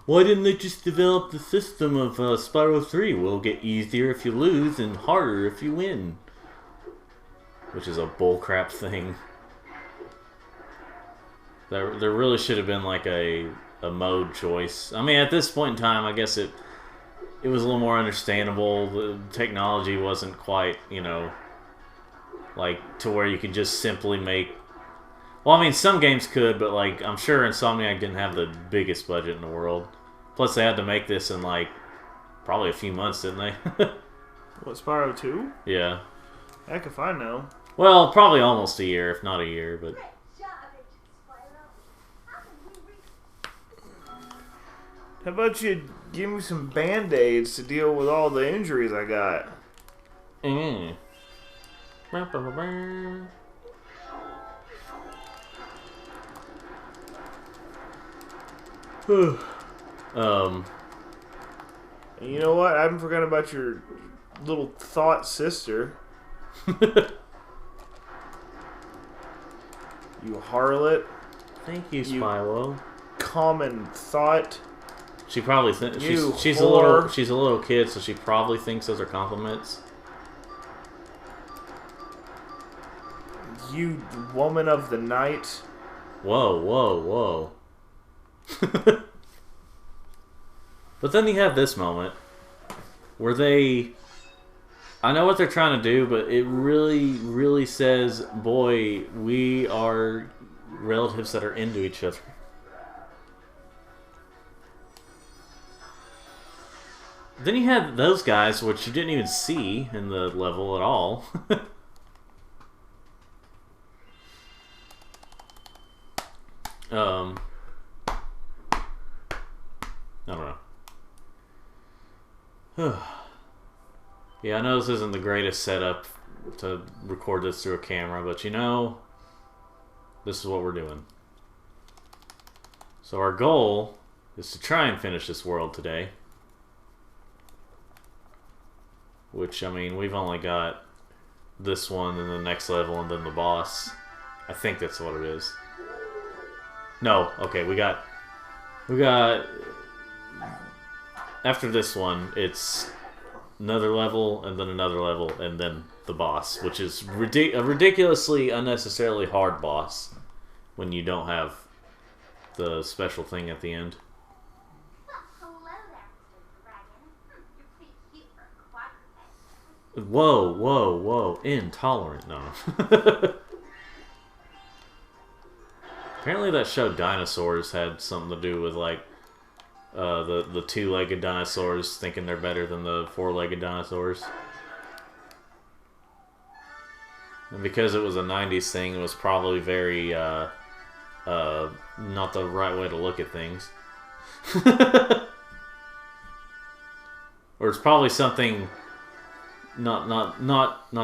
Why didn't they just develop the system of Spyro 3? Will get easier if you lose and harder if you win. Which is a bullcrap thing. There really should have been like a mode choice. I mean, at this point in time, I guess it was a little more understandable. The technology wasn't quite, you know, like to where you could just simply make... Well, I mean, some games could, but like, I'm sure Insomniac didn't have the biggest budget in the world. Plus, they had to make this in like probably a few months, didn't they? What, Spyro 2? Yeah. Heck if I know. Well, probably almost a year, if not a year, but... How about you give me some Band-Aids to deal with all the injuries I got? Mm. And you know what? I haven't forgotten about your little thought sister. You harlot. Thank you, You- Spyro. Common thought. She probably thinks You she's a whore. little kid, so she probably thinks those are compliments. You woman of the night. Whoa, whoa, whoa. But then you have this moment where they... I know what they're trying to do, but it really, really says, boy, we are relatives that are into each other. Then you had those guys, which you didn't even see in the level at all. I don't know. Yeah, I know this isn't the greatest setup to record this through a camera, but you know, this is what we're doing. So our goal is to try and finish this world today. Which, I mean, we've only got this one and the next level and then the boss. I think that's what it is. No, okay, we got after this one, it's another level, and then another level, and then the boss, which is a ridiculously unnecessarily hard boss when you don't have the special thing at the end. Hello there, Mr. Dragon. You're pretty cute for a quadruped. Whoa, whoa, whoa. Intolerant. No. Apparently that show Dinosaurs had something to do with, like, the two-legged dinosaurs thinking they're better than the four-legged dinosaurs. And because it was a 90s thing, it was probably very, not the right way to look at things. Or it's probably something not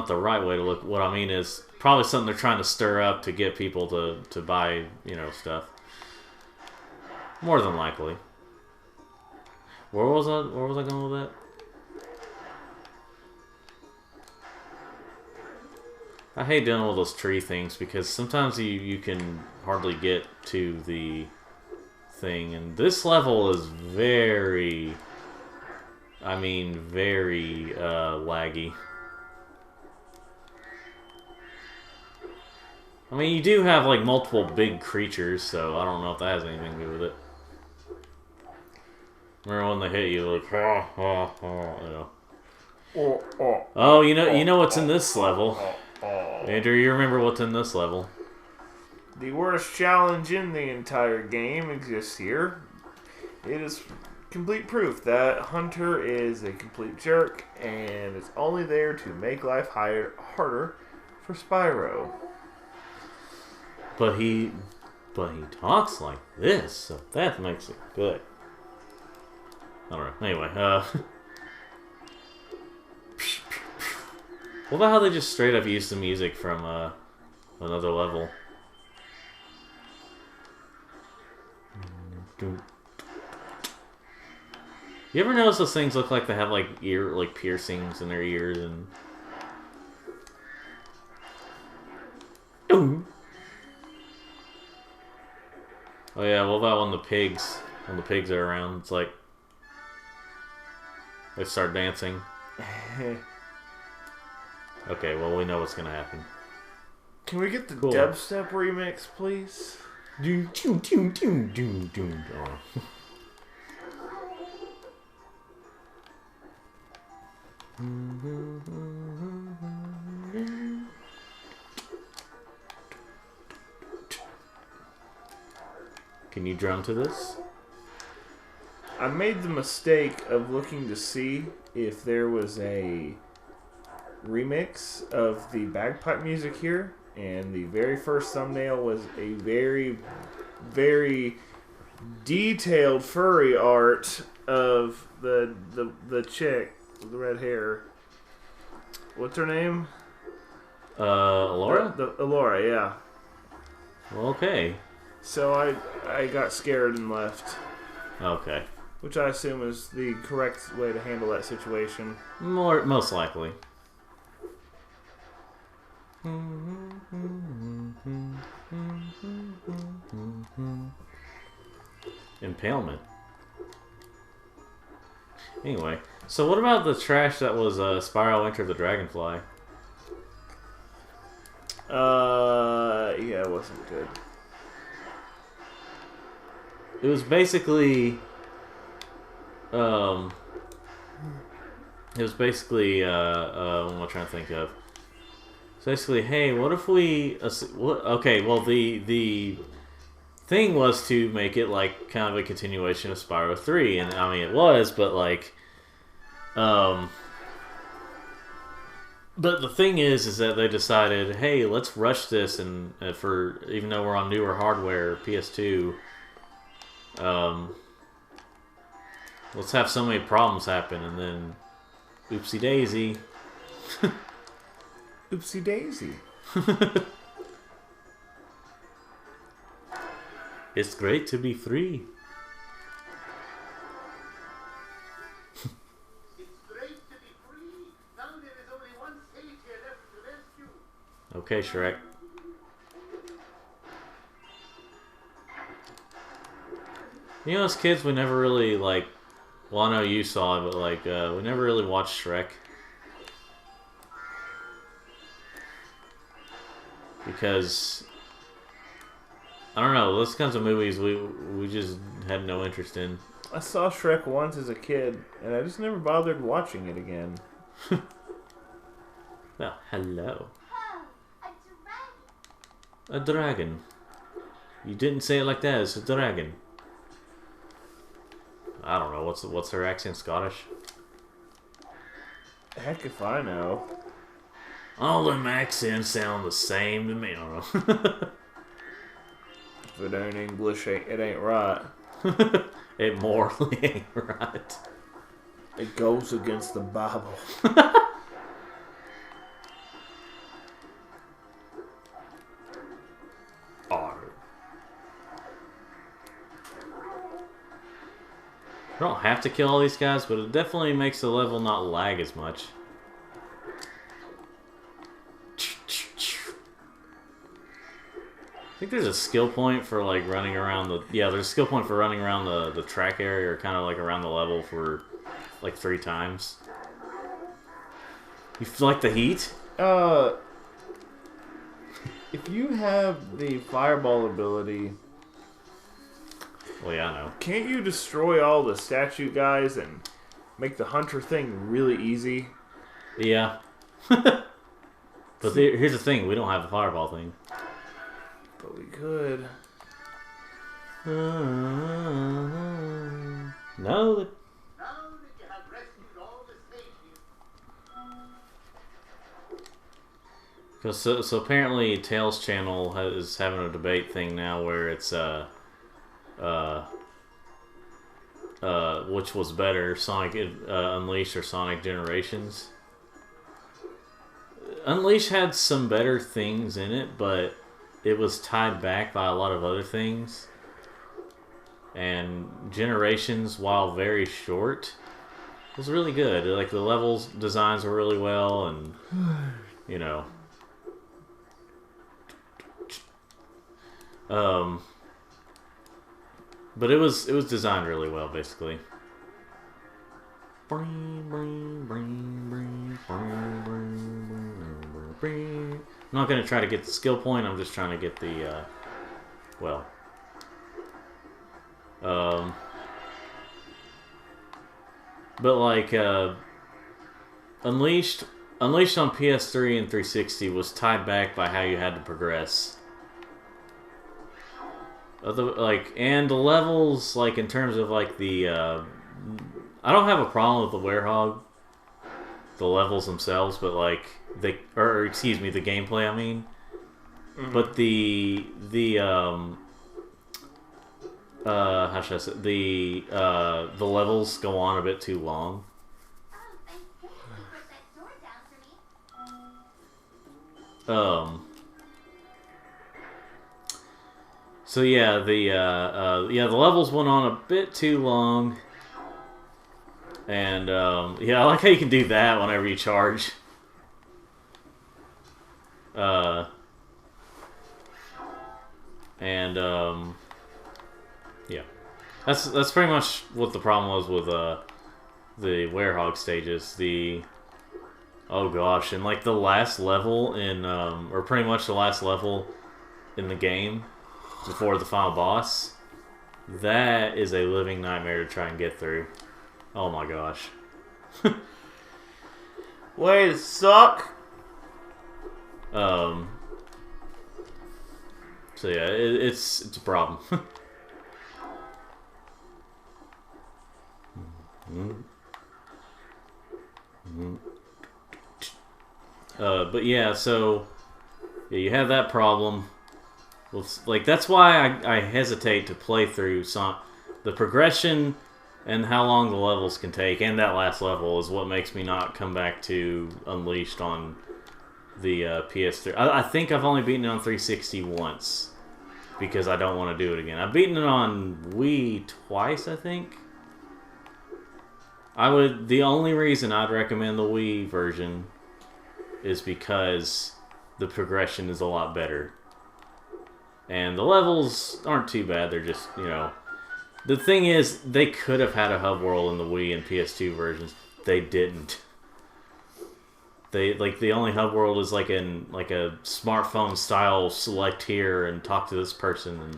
the right way to look. What I mean is probably something they're trying to stir up to get people to buy, you know, stuff. More than likely. Where was I going with that? I hate dealing with those tree things because sometimes you can hardly get to the thing, and this level is very, I mean, very laggy. I mean, you do have like multiple big creatures, so I don't know if that has anything to do with it. Remember when they hit you, like, you know. Oh, you know what's in this level. Andrew, you remember what's in this level? The worst challenge in the entire game exists here. It is complete proof that Hunter is a complete jerk, and it's only there to make life harder for Spyro. But he talks like this, so that makes it good. I don't know. Anyway, what about how they just straight up used the music from another level? You ever notice those things look like they have like piercings in their ears and? Ooh. Oh yeah, what about when the pigs are around? It's like they start dancing. Okay, well, we know what's gonna happen. Can we get the Cool. dubstep remix, please? Can you drum to this? I made the mistake of looking to see if there was a remix of the bagpipe music here, and the very first thumbnail was a very, very detailed furry art of the chick with the red hair. What's her name? Laura? Laura, yeah. Well, okay. So I got scared and left, Okay. which I assume is the correct way to handle that situation. Most likely. Impalement. Anyway, so what about the trash that was Spyro Enter the Dragonfly? Yeah, it wasn't good. It was basically, what am I trying to think of? It's basically, hey, what if we, okay, well, the thing was to make it like kind of a continuation of Spyro 3, and I mean it was, but like, but the thing is that they decided, hey, let's rush this, and for even though we're on newer hardware, PS2, let's have so many problems happen, and then, oopsie daisy. Oopsie daisy. It's great to be free. It's great to be free. Now there is only one stage here left to rescue. Okay, Shrek. You know, as kids, we never really, like, Well, I know you saw it, but like we never really watched Shrek because I don't know. Those kinds of movies we just had no interest in. I saw Shrek once as a kid, and I just never bothered watching it again. Well, hello. Oh, a dragon. A dragon. You didn't say it like that. It's a dragon. I don't know. What's her accent? Scottish? Heck if I know. All them accents sound the same to me. I don't know. If it ain't English, it ain't right. It morally ain't right. It goes against the Bible. Arr. I don't have to kill all these guys, but it definitely makes the level not lag as much. I think there's a skill point for like running around the... Yeah, there's a skill point for running around the track area or kind of like around the level for like 3 times. You feel like the heat? If you have the fireball ability... Well, yeah, I know. Can't you destroy all the statue guys and make the hunter thing really easy? Yeah. But here's the thing, we don't have the fireball thing. But we could. No. Now that you have rescued all the stages. So apparently Tails channel is having a debate thing now where it's which was better, Sonic Unleashed or Sonic Generations. Unleashed had some better things in it, but it was tied back by a lot of other things. And Generations, while very short, was really good. Like the levels designs were really well, and you know. But it was designed really well, basically. I'm not going to try to get the skill point, I'm just trying to get the, well. But like, Unleashed on PS3 and 360 was tied back by how you had to progress. And the levels, like in terms of like the, I don't have a problem with the Werehog, the levels themselves, but like the gameplay. I mean, but how should I say, the levels go on a bit too long. Oh, thank goodness you put that door down for me. So yeah, the levels went on a bit too long, and yeah, I like how you can do that whenever you charge. Yeah, that's pretty much what the problem was with the Werehog stages. Oh gosh, and like the last level in or pretty much the last level in the game before the final boss, that is a living nightmare to try and get through. Oh my gosh. Way to suck. So yeah, it's a problem. But yeah, so yeah, you have that problem. Well, like that's why I hesitate to play through the progression and how long the levels can take, and that last level is what makes me not come back to Unleashed on the PS3. I think I've only beaten it on 360 once because I don't want to do it again. I've beaten it on Wii twice, I think. The only reason I'd recommend the Wii version is because the progression is a lot better. And the levels aren't too bad. They're just, you know, The thing is, they could have had a hub world in the Wii and PS2 versions. They didn't. They like the only hub world is like in like a smartphone style select here and talk to this person, and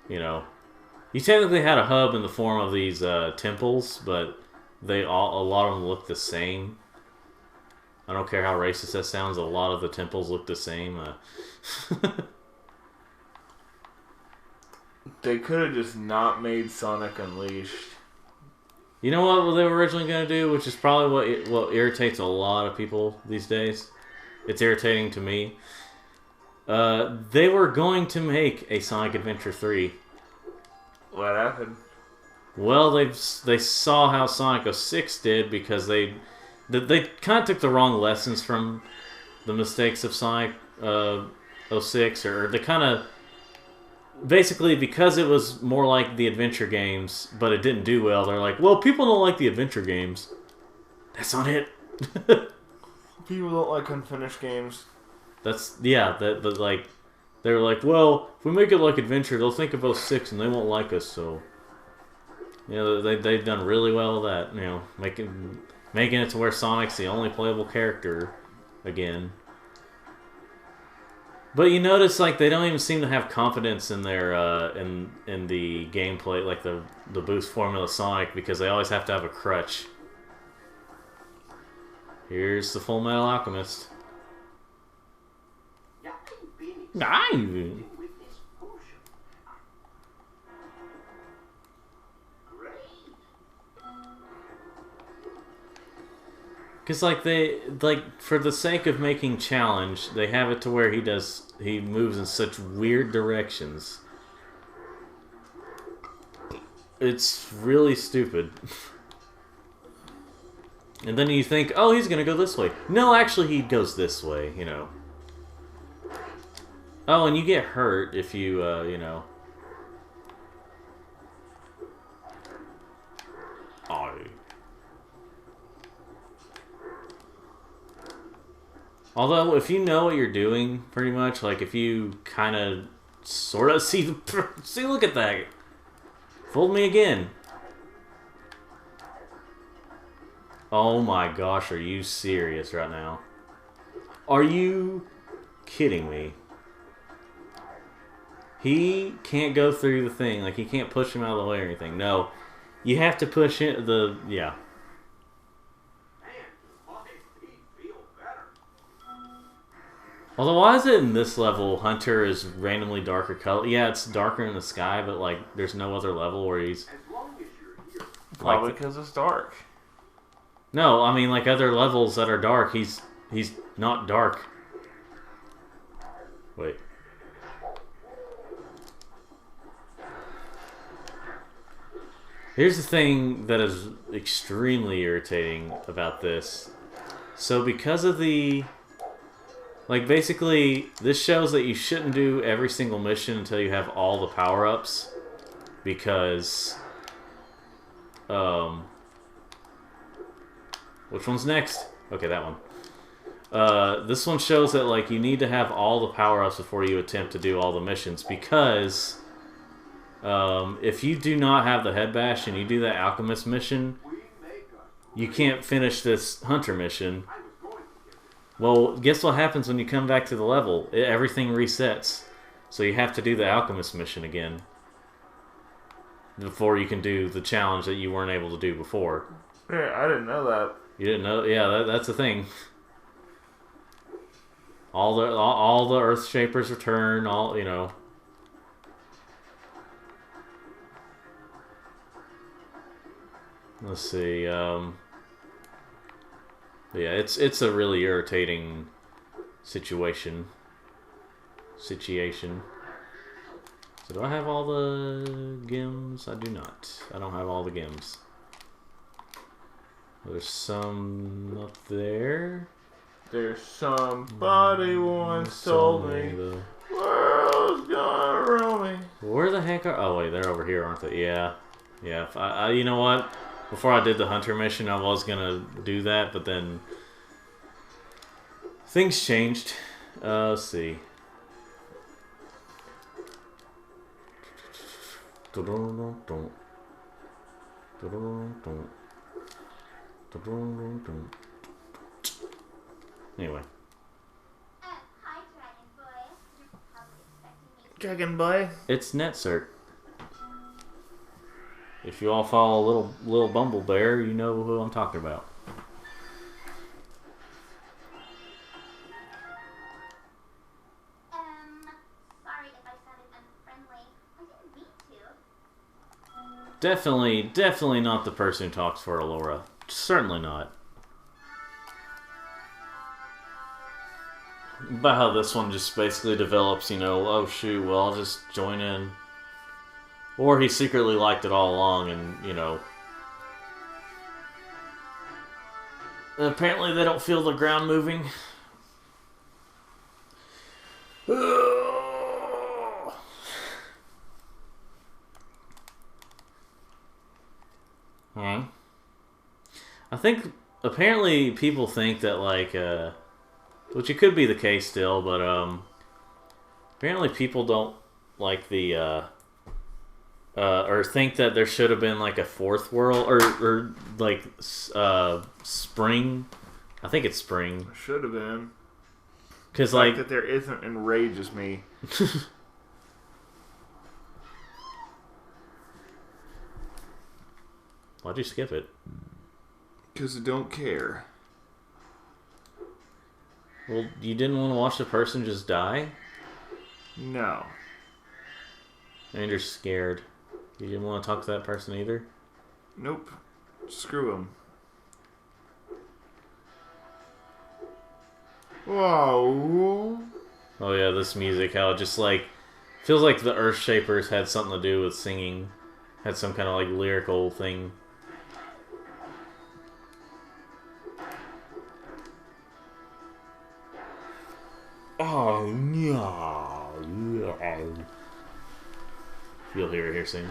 you know, you technically had a hub in the form of these temples, but a lot of them look the same. I don't care how racist that sounds. A lot of the temples look the same. They could have just not made Sonic Unleashed. You know what they were originally going to do, which is probably what irritates a lot of people these days. It's irritating to me. They were going to make a Sonic Adventure 3. What happened? Well, they saw how Sonic 06 did because they kind of took the wrong lessons from the mistakes of Sonic 06, or they kind of basically, because it was more like the adventure games, but it didn't do well. They're like, well, people don't like the adventure games. That's not it. People don't like unfinished games. That's but like they were like, well, if we make it like adventure, they'll think of 06 and they won't like us. So you know, they've done really well with that. You know, making it to where Sonic's the only playable character again. But you notice, like, they don't even seem to have confidence in their in the gameplay, like the boost formula Sonic, because they always have to have a crutch. Here's the Full Metal Alchemist. With this potion. Great. Because like for the sake of making challenge, they have it to where he moves in such weird directions. It's really stupid. And then you think, oh, he's gonna go this way. No, actually, he goes this way. You know. Oh, and you get hurt if you you know. Oh. Although, if you know what you're doing, pretty much, like if you kind of, sort of see, look at that. Fooled me again. Oh my gosh, are you serious right now? Are you kidding me? He can't go through the thing, like he can't push him out of the way or anything. No, you have to push it, yeah. Although, why is it in this level, Hunter is randomly darker color? Yeah, it's darker in the sky, but, like, there's no other level where he's... Probably because it's dark. No, I mean, like, other levels that are dark, he's not dark. Wait. Here's the thing that is extremely irritating about this. So, because of the... Like, basically, this shows that you shouldn't do every single mission until you have all the power-ups. Because... Which one's next? Okay, that one. This one shows that, like, you need to have all the power-ups before you attempt to do all the missions. Because... if you do not have the head bash and you do that alchemist mission, you can't finish this hunter mission. Well, guess what happens when you come back to the level? Everything resets. So you have to do the alchemist mission again before you can do the challenge that you weren't able to do before. Yeah, I didn't know that. You didn't know? Yeah, that's the thing. All the Earth Shapers return. All, you know. Let's see. Yeah, it's a really irritating situation. So do I have all the gems? I do not. I don't have all the gems. There's some up there. There's somebody once told me the world's gonna roll me. Where the heck are... Oh, wait, they're over here, aren't they? Yeah. Yeah, if you know what? Before I did the hunter mission, I was gonna do that, but then things changed. Let's see. Anyway. Hi, Dragon Boy. You're probably expecting me to... Dragon Boy. It's NetCert. If you all follow little Bumble Bear, you know who I'm talking about. Sorry if I sounded unfriendly. I didn't mean to. Definitely not the person who talks for Alora. Certainly not. About how this one just basically develops, you know, oh shoot, well I'll just join in. Or he secretly liked it all along and, you know. And apparently they don't feel the ground moving. I think apparently people think that like which it could be the case still, but apparently people don't like the or think that there should have been like a fourth world or like spring. I think it's spring. Should have been. Because The like fact that there isn't enrages me. Why'd you skip it? Because I don't care. Well, you didn't want to watch the person just die? No. And you're scared. You didn't want to talk to that person either? Nope. Screw him. Whoa. Oh yeah, this music, how it just like feels like the Earth Shapers had something to do with singing. Had some kind of like lyrical thing. Oh no. You'll hear it here soon.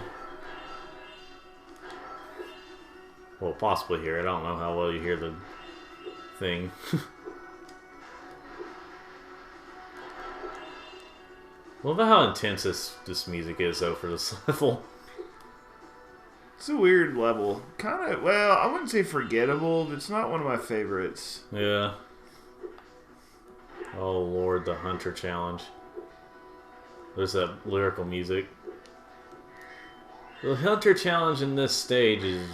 Well, possibly hear it. I don't know how well you hear the thing. Love how intense this music is, though, for this level. It's a weird level. Kind of, well, I wouldn't say forgettable, but it's not one of my favorites. Yeah. Oh, Lord, the Hunter Challenge. There's that lyrical music. The Hunter Challenge in this stage is...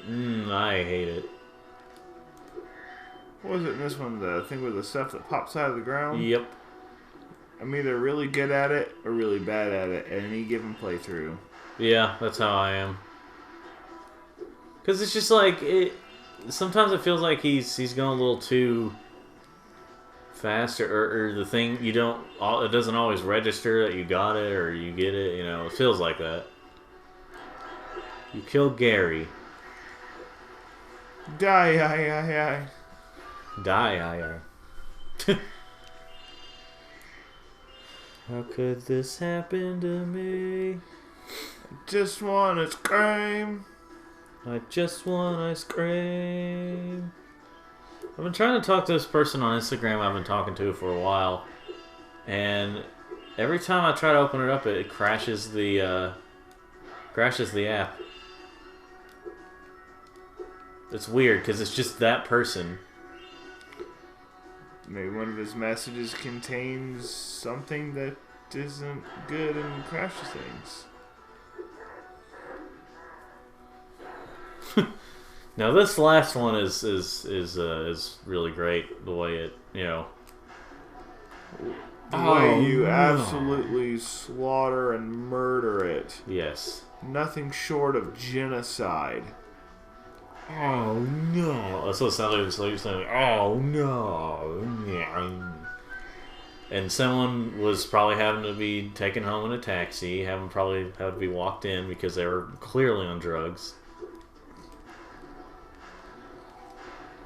I hate it. What was it in this one? The thing with the stuff that pops out of the ground? Yep. I'm either really good at it or really bad at it at any given playthrough. Yeah, that's how I am. Because it's just like... Sometimes it feels like he's going a little too fast, or the thing you don't... It doesn't always register that you got it or you get it, you know. It feels like that. You killed Gary. Die. How could this happen to me? Just wanna scream. I just want ice cream. I've been trying to talk to this person on Instagram I've been talking to for a while. And every time I try to open it up, it crashes the app. It's weird because it's just that person. Maybe one of his messages contains something that isn't good and crashes things. Now this last one is really great. The way it, you know. The way you absolutely slaughter and murder it. Yes. Nothing short of genocide. Oh no! That's what it sounded like. It's like saying, "Oh no!" And someone was probably having to be taken home in a taxi, probably had to be walked in because they were clearly on drugs,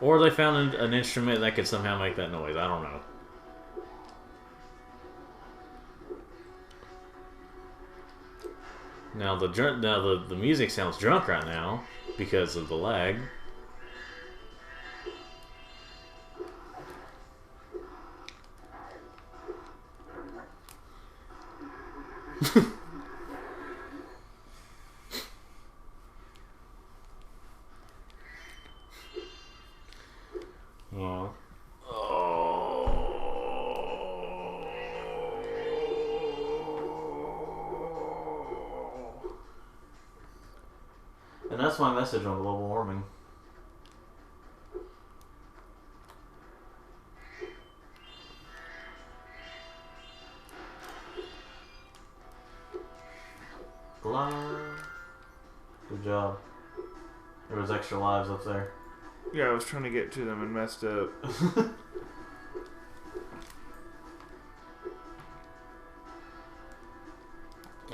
or they found an instrument that could somehow make that noise. I don't know. Now the music sounds drunk right now because of the lag. that's my message on global warming. Blah. Good job. There was extra lives up there. Yeah, I was trying to get to them and messed up.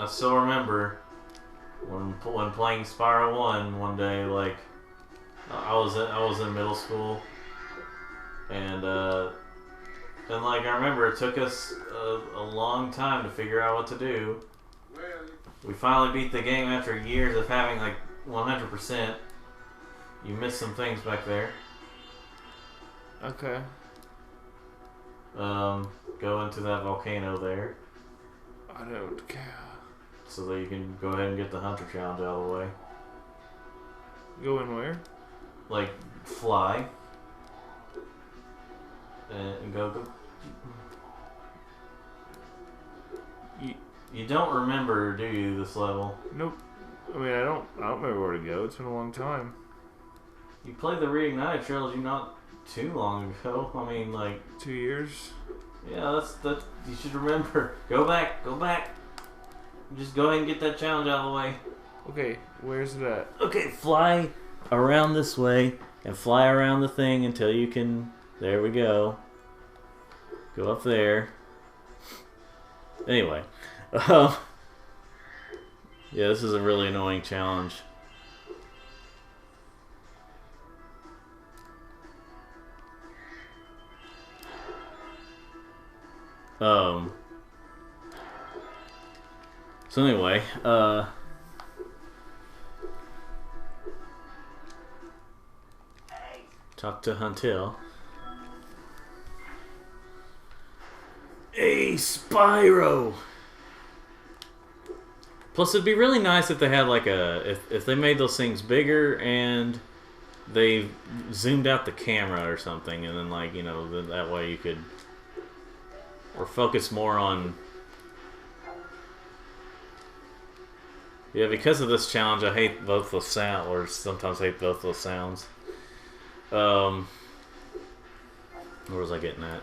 I still remember when playing Spyro 1 one day, like I was in middle school, and like I remember it took us a long time to figure out what to do. We finally beat the game after years of having like 100%. You missed some things back there. Okay. Go into that volcano there, I don't care. so that you can go ahead and get the Hunter Challenge out of the way. Go in where? Like, fly. And go. You don't remember, do you, this level? Nope. I mean, I don't remember where to go. It's been a long time. You played the Reignited trilogy not too long ago. I mean, like 2 years. Yeah, that's you should remember. Go back. Just go ahead and get that challenge out of the way. Okay, where's it at? Okay, fly around this way and fly around the thing until you can. There we go. Go up there. Anyway, yeah, this is a really annoying challenge. So anyway, talk to Huntil. Hey, Spyro! Plus, it'd be really nice if they had like if they made those things bigger and they zoomed out the camera or something, and then like, you know, that way you could, or focus more on. Yeah, because of this challenge, I hate both those sounds, or sometimes hate both those sounds. Where was I getting at?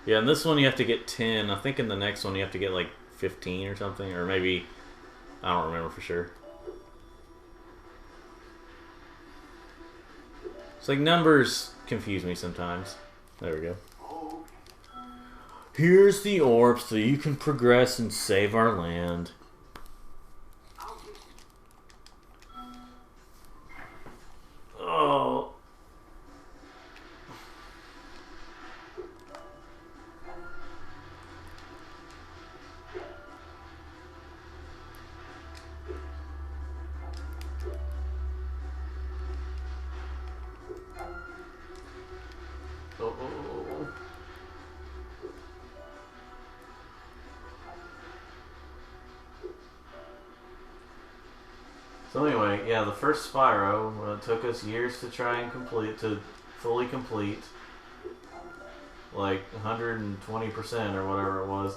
Yeah, in this one you have to get 10. I think in the next one you have to get like 15 or something, or maybe, I don't remember for sure. It's like numbers confuse me sometimes. There we go. Here's the orb so you can progress and save our land. Oh. So anyway, yeah, the first Spyro took us years to try and fully complete, like 120% or whatever it was.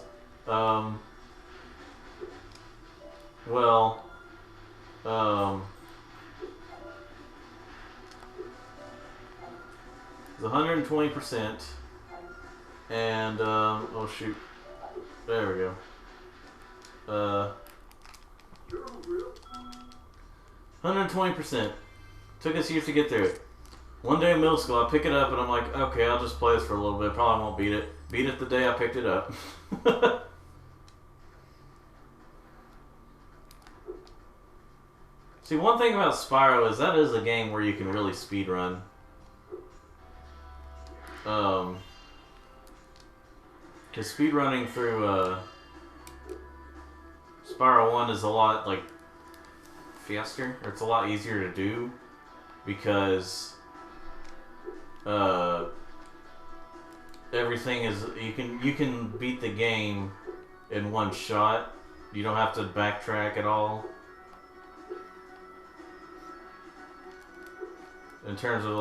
It's 120%, and oh shoot, there we go. 120%. Took us years to get through it. One day in middle school, I pick it up and I'm like, okay, I'll just play this for a little bit. Probably won't beat it. Beat it the day I picked it up. See, one thing about Spyro is that is a game where you can really speed run. Because speed running through Spyro 1 is a lot like faster, or it's a lot easier to do because everything is you can beat the game in one shot. You don't have to backtrack at all. In terms of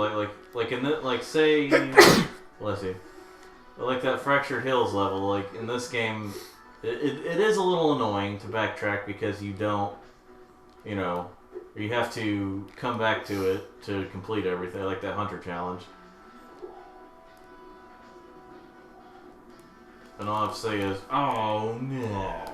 like in the, like say let's see, like that Fractured Hills level, like in this game it is a little annoying to backtrack because you don't, you know, you have to come back to it to complete everything, like that hunter challenge. And all I have to say is, oh no.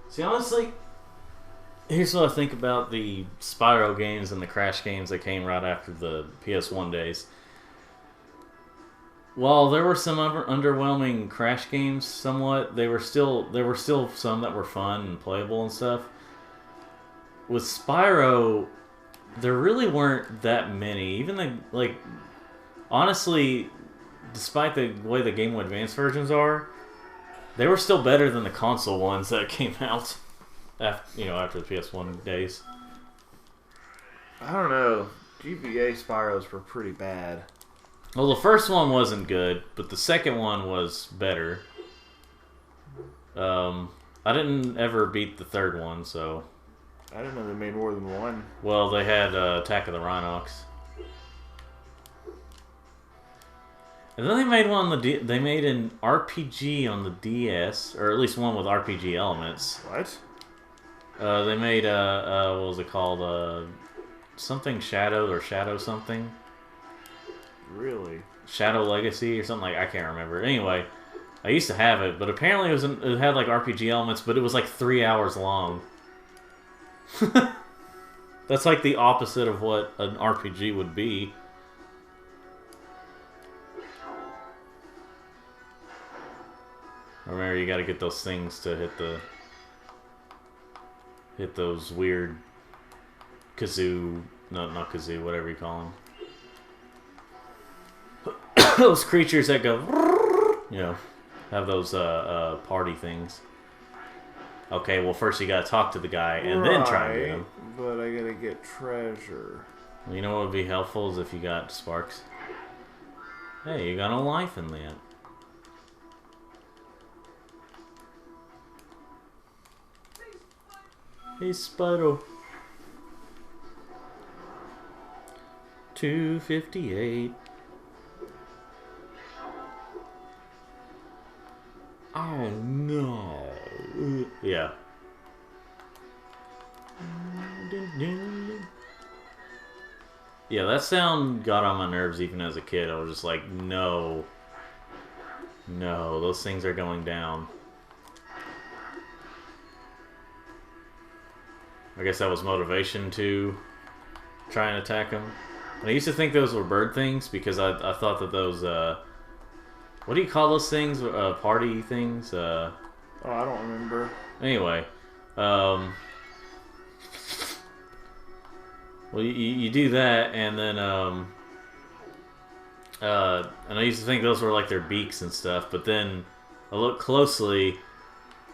See, honestly, here's what I think about the Spyro games and the Crash games that came right after the PS1 days. While there were some underwhelming Crash games, somewhat, there were still some that were fun and playable and stuff. With Spyro, there really weren't that many. Even honestly, despite the way the Game Boy Advance versions are, they were still better than the console ones that came out after the PS1 days. I don't know. GBA Spyros were pretty bad. Well, the first one wasn't good, but the second one was better. I didn't ever beat the third one, so... I didn't know they made more than one. Well, they had Attack of the Rhinox. And then they made one on they made an RPG on the DS, or at least one with RPG elements. What? They made what was it called? Something Shadow or Shadow something. Really? Shadow Legacy or something, like I can't remember. Anyway, I used to have it, but apparently it had like RPG elements, but it was like 3 hours long. That's like the opposite of what an RPG would be. Remember, you gotta get those things to hit those weird kazoo, no, not kazoo, whatever you call them. Those creatures that go, you know, have those party things. Okay, well first you gotta talk to the guy and then try and get him. But I gotta get treasure. Well, you know what would be helpful is if you got sparks. Hey, you got no life in that. Hey, Spyro. 258. Oh no. Yeah. Yeah, that sound got on my nerves even as a kid. I was just like, no. No, those things are going down. I guess that was motivation to try and attack them. And I used to think those were bird things because I thought that those, what do you call those things? Party things? Oh, I don't remember. Anyway, well, you do that, and then, and I used to think those were like their beaks and stuff, but then I look closely,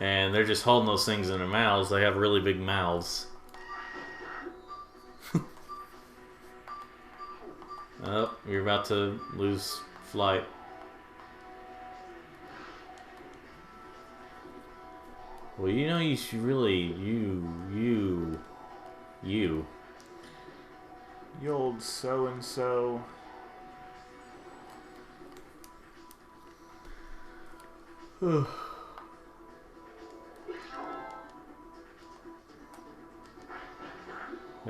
and they're just holding those things in their mouths. They have really big mouths. Oh, you're about to lose flight. Well, you know, you should really, you. You old so-and-so.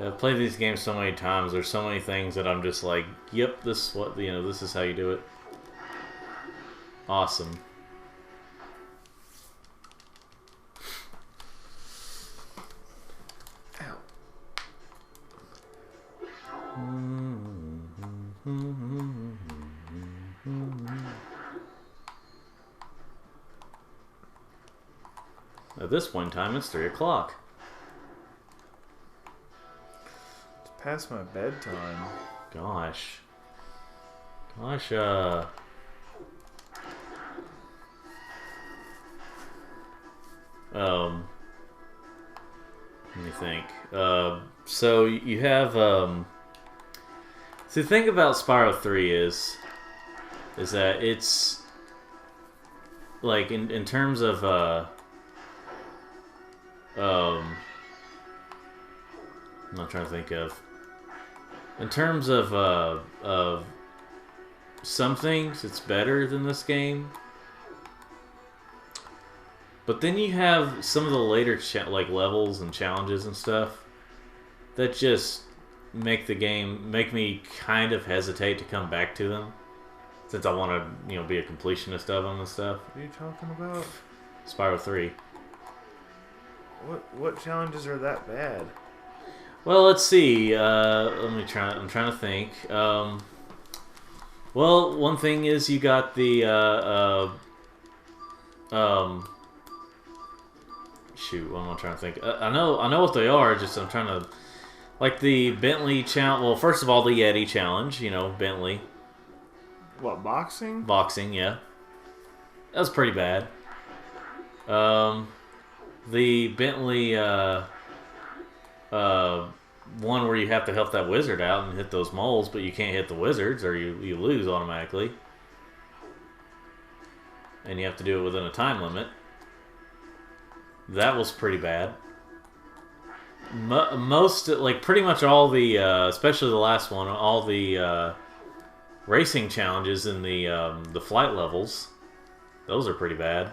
I've played these games so many times. There's so many things that I'm just like, yep, this is what, you know, this is how you do it. Awesome. Ow. At this point in time, it's 3 o'clock. Past my bedtime. Gosh, Let me think. So you have so the thing about Spyro 3 is that it's like in terms of I'm not trying to think of in terms of some things it's better than this game. But then you have some of the later like levels and challenges and stuff that just make me kind of hesitate to come back to them, since I want to be a completionist of them and stuff. What are you talking about? Spyro 3. What challenges are that bad? Well, let's see. I'm trying to think. Well, one thing is you got the shoot, what am I trying to think? I know what they are. Just I'm trying to, like, the Bentley challenge. Well, first of all, the Yeti challenge. Bentley What, boxing? boxing. Yeah, that was pretty bad. The Bentley one where you have to help that wizard out and hit those moles, but you can't hit the wizards or you lose automatically, and you have to do it within a time limit. That was pretty bad. Most, like, pretty much all the, especially the last one, all the racing challenges in the flight levels, those are pretty bad.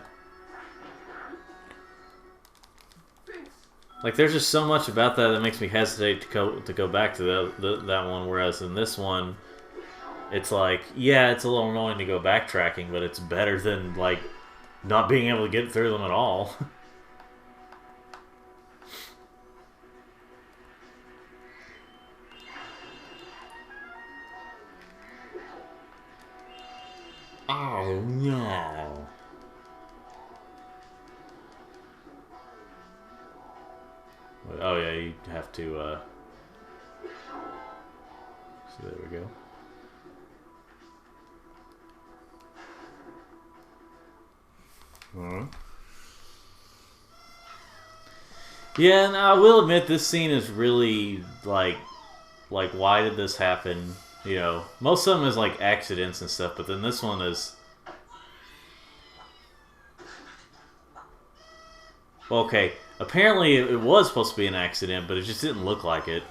Like, there's just so much about that makes me hesitate to go back to that one. Whereas in this one, it's like, yeah, it's a little annoying to go backtracking, but it's better than, like, not being able to get through them at all. Oh no. Oh yeah, you have to so there we go. Yeah, and I will admit this scene is really like why did this happen? Most of them is like accidents and stuff, but then this one is okay. Apparently, it was supposed to be an accident, but it just didn't look like it.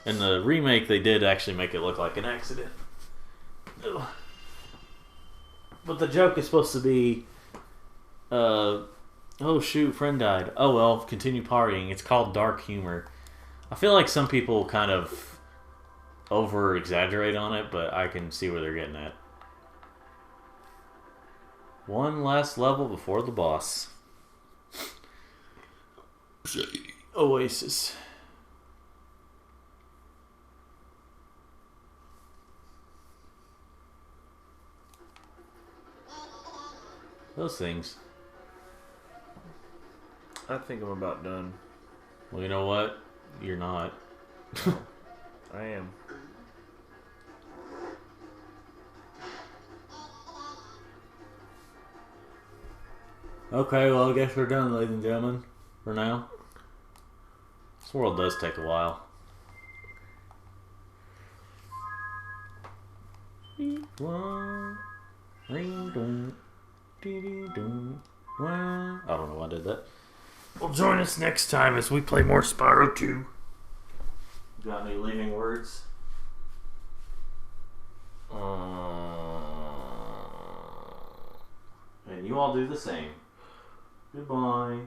In the remake, they did actually make it look like an accident. Ugh. But the joke is supposed to be, oh shoot, friend died. Oh well, continue partying. It's called dark humor. I feel like some people kind of over exaggerate on it, but I can see where they're getting at. One last level before the boss. Oasis. Those things. I think I'm about done. Well, you know what? You're not. I am. Okay, well, I guess we're done, ladies and gentlemen. For now. This world does take a while. I don't know why I did that. Well, join us next time as we play more Spyro 2. Got any leaving words? And you all do the same. Goodbye.